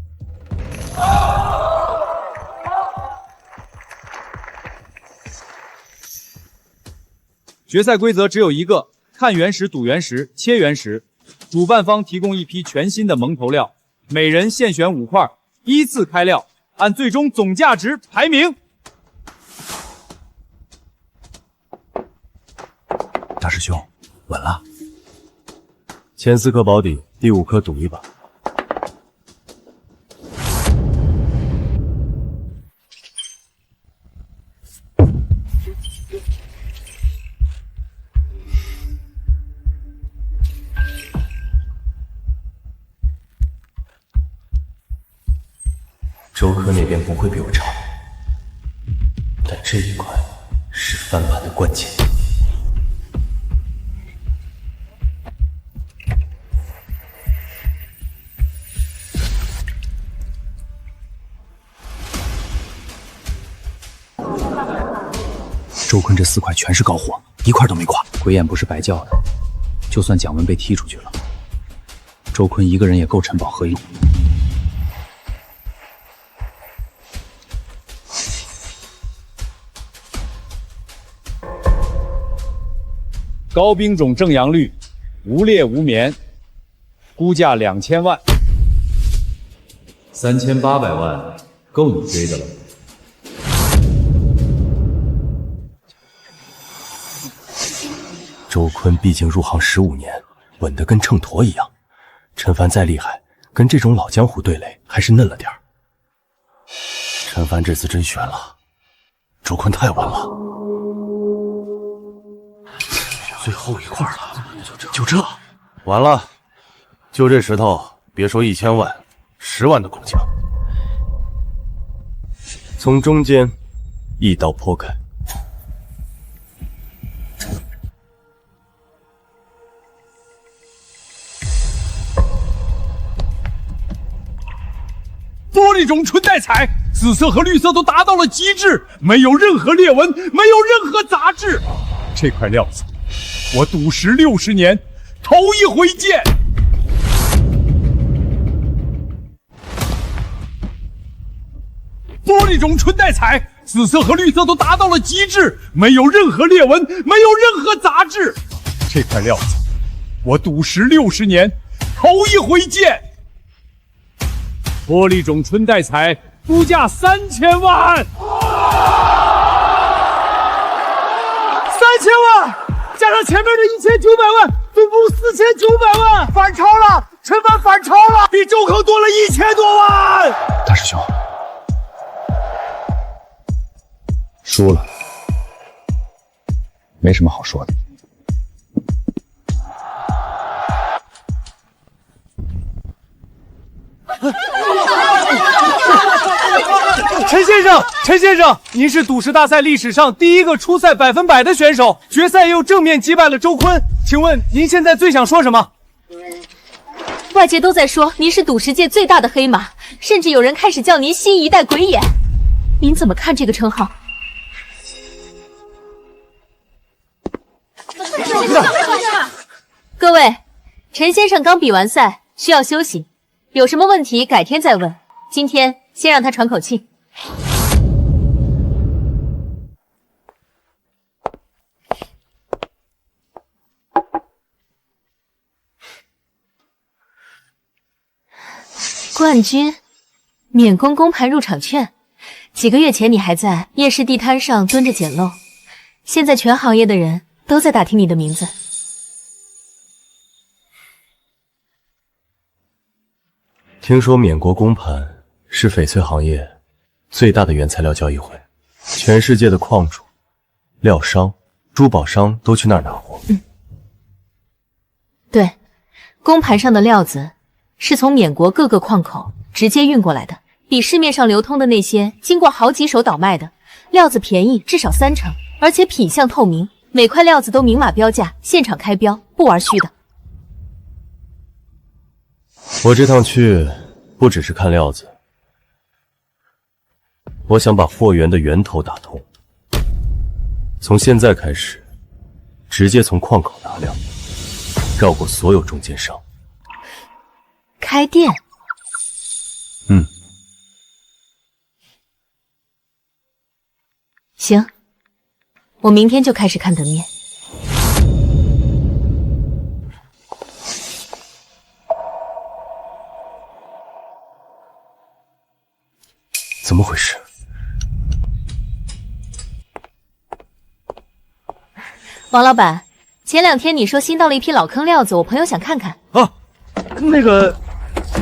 决赛规则只有一个：看原石、赌原石、切原石。主办方提供一批全新的蒙头料，每人限选5块，依次开料，按最终总价值排名。大师兄，稳了。前4颗保底，第5颗赌一把。周柯那边不会比我差，但这一块是翻盘的关键。周坤这4块全是高货，1块都没挂。鬼眼不是白叫的，就算蒋文被踢出去了，周坤一个人也够陈宝喝一壶。高兵种正阳绿，无劣无棉，估价2000万，3800万够你追的了。周坤毕竟入行15年，稳得跟秤砣一样。陈凡再厉害，跟这种老江湖对垒还是嫩了点儿。陈凡这次真悬了，周坤太稳了。最后1块了，就这，完了，就这石头，别说1000万，10万都够呛。从中间一刀剖开。玻璃种纯带彩，紫色和绿色都达到了极致，没有任何裂纹，没有任何杂质。这块料子，我赌石60年，头一回见。玻璃种纯带彩，紫色和绿色都达到了极致，没有任何裂纹，没有任何杂质。这块料子，我赌石60年，头一回见。玻璃种纯带彩，估价3000万。3000万，加上前面的1900万，总共4900万，反超了！陈凡反超了，比周坑多了1000多万。大师兄，输了，没什么好说的。陈先生，您是赌石大赛历史上第一个出赛100%的选手，决赛又正面击败了周坤，请问您现在最想说什么？外界都在说您是赌石界最大的黑马，甚至有人开始叫您新一代鬼眼，您怎么看这个称号？各位，陈先生刚比完赛，需要休息，有什么问题改天再问，今天先让他喘口气。冠军，免工公盘入场券。几个月前你还在夜市地摊上蹲着捡漏，现在全行业的人都在打听你的名字。听说免国公盘是翡翠行业最大的原材料交易会，全世界的矿主、料商、珠宝商都去那儿拿货。对，公盘上的料子是从缅国各个矿口直接运过来的，比市面上流通的那些经过好几手倒卖的料子便宜至少30%，而且品相透明，每块料子都明码标价，现场开标，不玩虚的。我这趟去不只是看料子，我想把货源的源头打通。从现在开始，直接从矿口拿料，绕过所有中间商。开店？嗯，行，我明天就开始看等面。怎么回事？王老板，前2天你说新到了一批老坑料子，我朋友想看看。啊，那个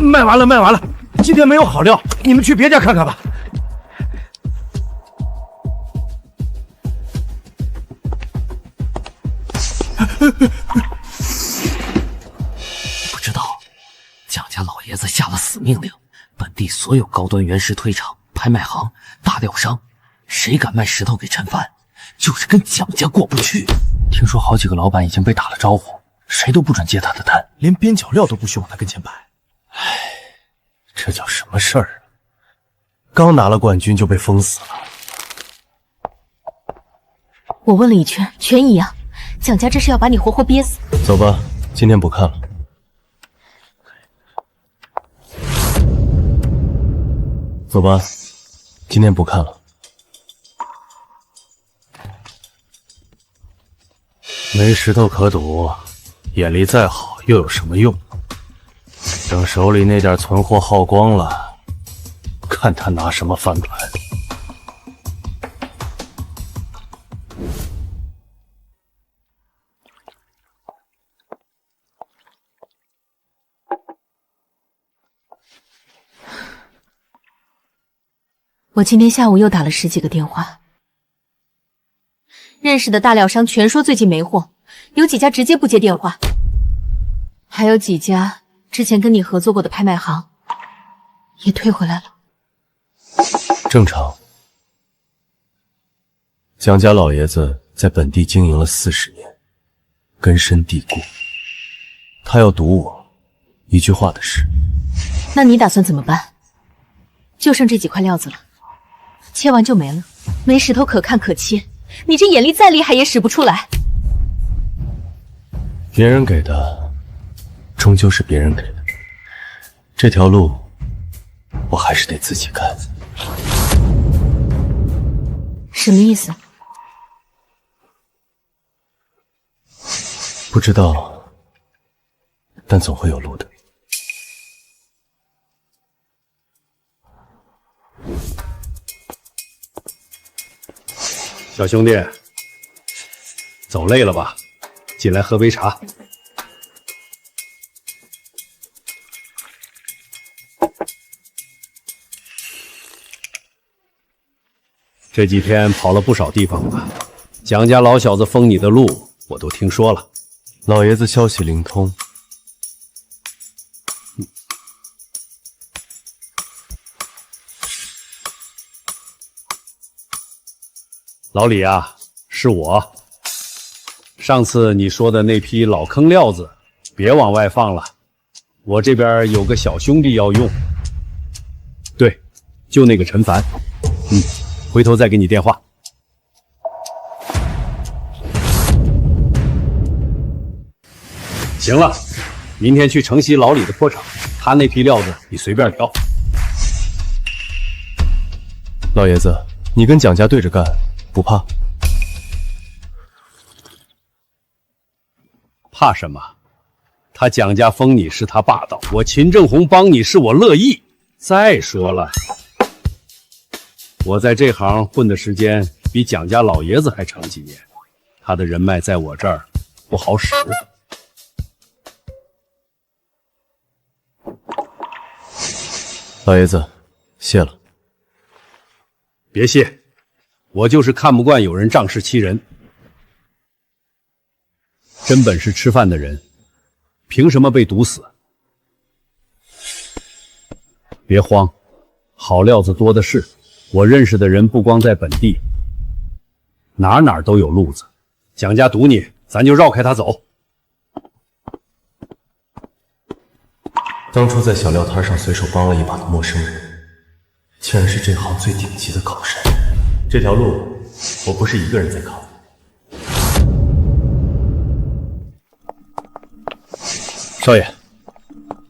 卖完了，今天没有好料，你们去别家看看吧。不知道，蒋家老爷子下了死命令，本地所有高端原石推厂、拍卖行、大料商，谁敢卖石头给陈帆，就是跟蒋家过不去。听说好几个老板已经被打了招呼，谁都不准接他的单，连边角料都不许往他跟前摆。唉，这叫什么事儿啊？刚拿了冠军就被封死了。我问了一圈，全一样。蒋家这是要把你活活憋死。走吧，今天不看了。走吧，今天不看了。没石头可赌，眼力再好又有什么用？等手里那点存货耗光了，看他拿什么翻盘。我今天下午又打了10几个电话，认识的大料商全说最近没货，有几家直接不接电话，还有几家之前跟你合作过的拍卖行也退回来了。正常。蒋家老爷子在本地经营了40年，根深蒂固。他要赌我一句话的事。那你打算怎么办？就剩这几块料子了，切完就没了，没石头可看可切，你这眼力再厉害也使不出来。别人给的，终究是别人给的。这条路，我还是得自己看。什么意思？不知道，但总会有路的。小兄弟，走累了吧？进来喝杯茶。这几天跑了不少地方了，蒋家老小子封你的路，我都听说了。老爷子消息灵通。老李啊，是我。上次你说的那批老坑料子，别往外放了，我这边有个小兄弟要用。对，就那个陈凡。回头再给你电话。行了，明天去城西老李的坡场，他那批料子你随便挑。老爷子，你跟蒋家对着干，不怕？怕什么？他蒋家封你是他霸道，我秦正红帮你是我乐意。再说了，我在这行混的时间比蒋家老爷子还长几年，他的人脉在我这儿不好使。老爷子，谢了。别谢，我就是看不惯有人仗势欺人。真本事吃饭的人，凭什么被毒死？别慌，好料子多的是，我认识的人不光在本地，哪哪都有路子。蒋家堵你，咱就绕开他走。当初在小料摊上随手帮了一把的陌生人，竟然是这行最顶级的高手。这条路，我不是一个人在扛。少爷，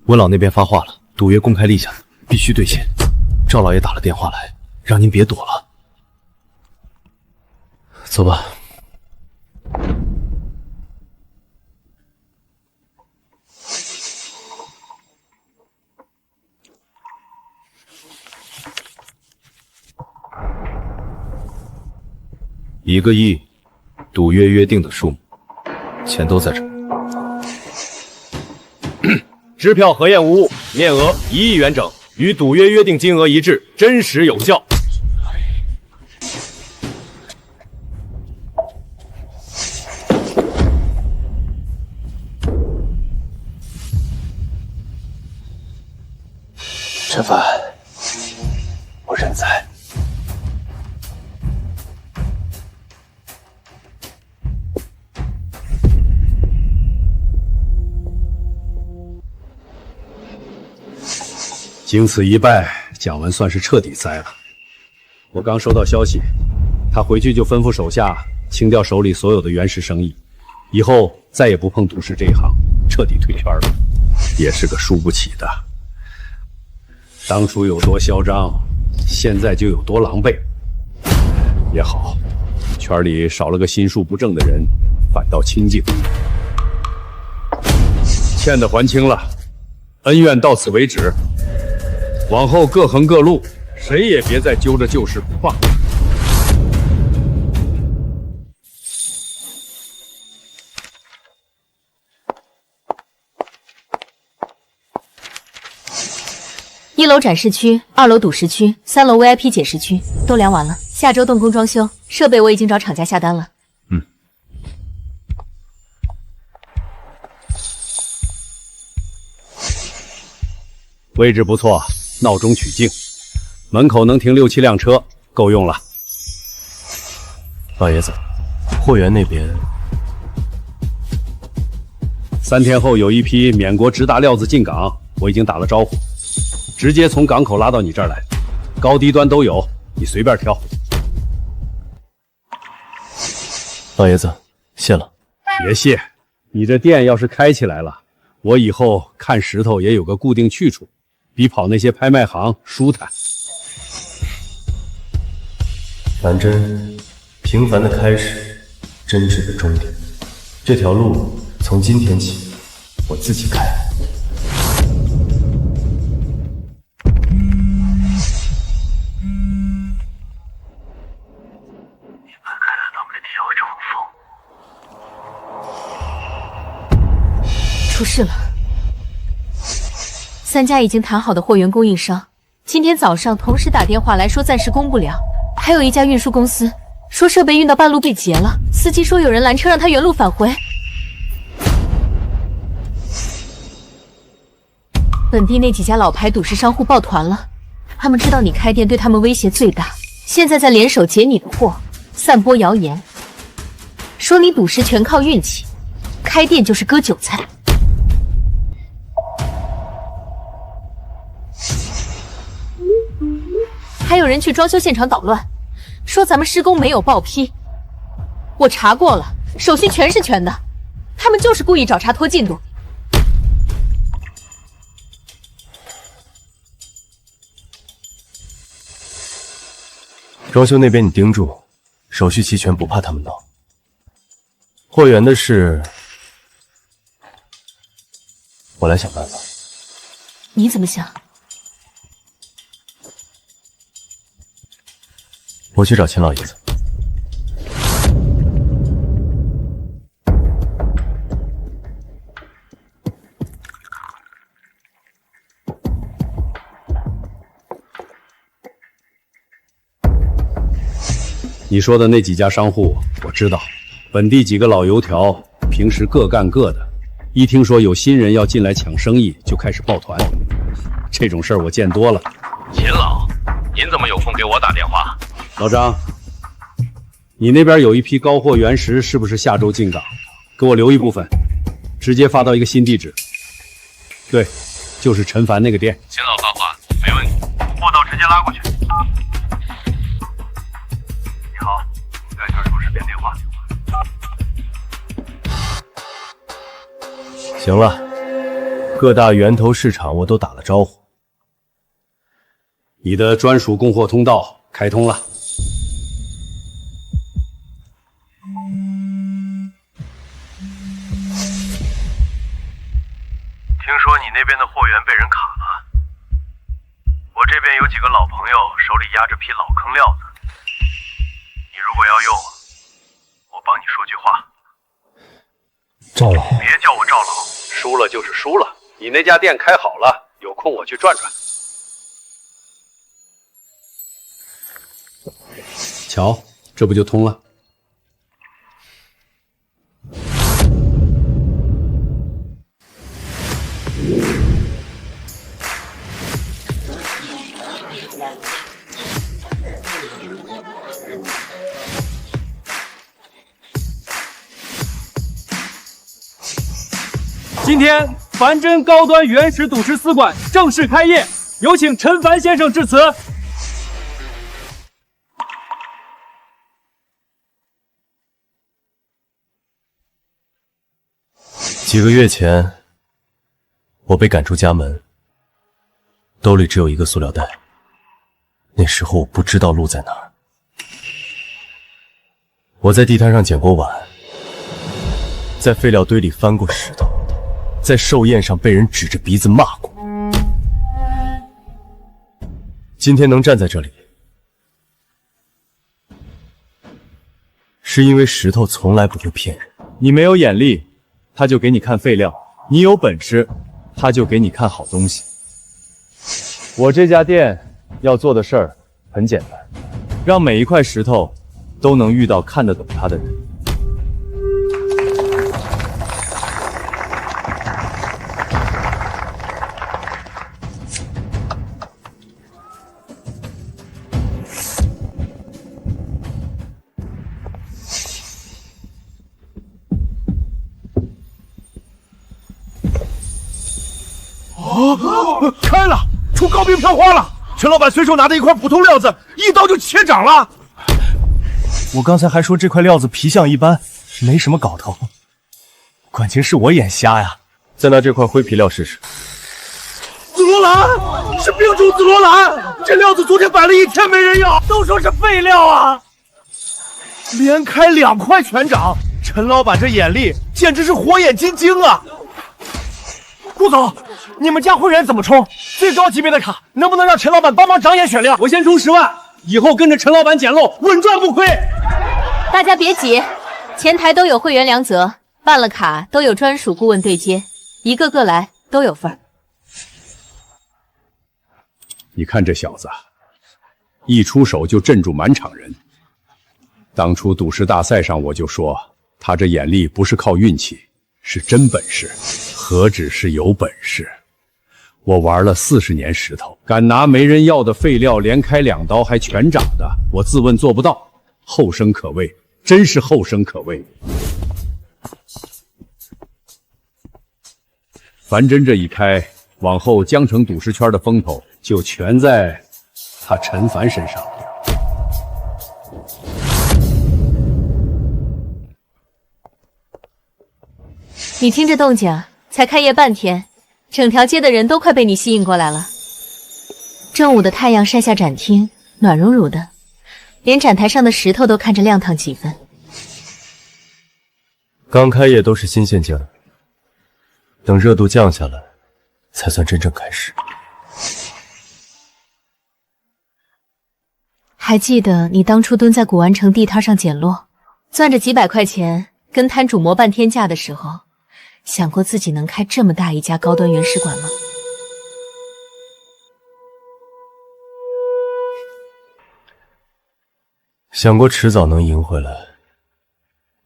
温老那边发话了，赌约公开立下，必须兑现。赵老爷打了电话来，让您别躲了。走吧。1个亿，赌约约定的数目，钱都在这儿。支票核验无误，面额1亿元整，与赌约约定金额一致，真实有效。陈凡，我认栽。经此一败，蒋文算是彻底栽了。我刚收到消息，他回去就吩咐手下清掉手里所有的原石生意，以后再也不碰赌石这一行，彻底退圈了。也是个输不起的。当初有多嚣张，现在就有多狼狈。也好，圈里少了个心术不正的人，反倒清静。欠的还清了，恩怨到此为止。往后各行各路，谁也别再揪着旧事不放。1楼展示区，2楼赌石区，3楼 VIP 解释区都量完了，下周动工装修，设备我已经找厂家下单了。位置不错，闹中取静，门口能停6、7辆车，够用了。老爷子，货源那边3天后有一批缅国直达料子进港，我已经打了招呼，直接从港口拉到你这儿来，高低端都有，你随便挑。老爷子，谢了。别谢，你这店要是开起来了，我以后看石头也有个固定去处，比跑那些拍卖行舒坦。反正平凡的开始，真挚的终点。这条路从今天起，我自己开。出事了！3家已经谈好的货源供应商，今天早上同时打电话来说暂时供不了。还有一家运输公司说设备运到半路被劫了，司机说有人拦车让他原路返回。本地那几家老牌赌石商户抱团了，他们知道你开店对他们威胁最大，现在在联手劫你的货，散播谣言，说你赌石全靠运气，开店就是割韭菜。还有人去装修现场捣乱，说咱们施工没有报批。我查过了，手续全是全的，他们就是故意找茬拖进度。装修那边你盯住，手续齐全，不怕他们闹。货源的事，我来想办法。你怎么想？我去找秦老爷子。你说的那几家商户我知道，本地几个老油条平时各干各的，一听说有新人要进来抢生意就开始抱团，这种事儿我见多了。秦老，您怎么有空给我打电话？老张，你那边有一批高货原石，是不是下周进港？给我留一部分，直接发到一个新地址。对，就是陈凡那个店。秦老发话，没问题，货到直接拉过去。你好，在圈出事变电话。行了，各大源头市场我都打了招呼，你的专属供货通道开通了。听说你那边的货源被人卡了，我这边有几个老朋友手里压着批老坑料子，你如果要用，我帮你说句话。赵老，别叫我赵老，输了就是输了。你那家店开好了，有空我去转转。瞧，这不就通了？今天凡真高端原始赌石丝馆正式开业，有请陈凡先生致辞。几个月前，我被赶出家门，兜里只有一个塑料袋。那时候我不知道路在哪儿。我在地摊上捡过碗，在废料堆里翻过石头，在寿宴上被人指着鼻子骂过。今天能站在这里，是因为石头从来不会骗人。你没有眼力，他就给你看废料；你有本事，他就给你看好东西。我这家店要做的事儿很简单，让每一块石头都能遇到看得懂它的人。开了，出高冰飘花了！陈老板随手拿的一块普通料子，一刀就切掌了。我刚才还说这块料子皮相一般，没什么搞头，感情是我眼瞎呀！再拿这块灰皮料试试。紫罗兰是病虫紫罗兰，这料子昨天摆了一天没人要，都说是废料啊！连开2块全掌，陈老板这眼力简直是火眼金睛啊！顾总，你们家会员怎么充？最高级别的卡能不能让陈老板帮忙长眼选料？我先充10万，以后跟着陈老板捡漏，稳赚不亏。大家别急，前台都有会员良泽，办了卡都有专属顾问对接，一个个来都有份儿。你看这小子，一出手就镇住满场人。当初赌石大赛上我就说，他这眼力不是靠运气，是真本事。何止是有本事，我玩了40年石头，敢拿没人要的废料连开2刀还全掌的，我自问做不到。后生可畏，真是后生可畏。樊真这一开，往后江城赌石圈的风头就全在他陈凡身上了。你听这动静，才开业半天，整条街的人都快被你吸引过来了。正午的太阳晒下展厅，暖融融的，连展台上的石头都看着亮堂几分。刚开业都是新鲜劲儿，等热度降下来，才算真正开始。还记得你当初蹲在古玩城地摊上捡落，攥着几百块钱跟摊主磨半天价的时候，想过自己能开这么大一家高端原始馆吗？想过迟早能赢回来，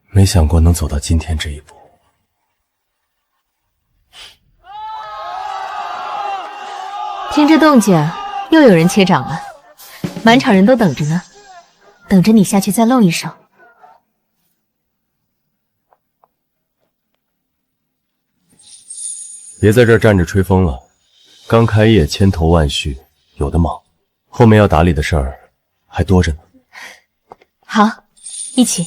没想过能走到今天这一步。听这动静，又有人切掌了，满场人都等着呢，等着你下去再露一手。别在这儿站着吹风了，刚开业千头万绪，有的忙，后面要打理的事儿还多着呢。好，一起。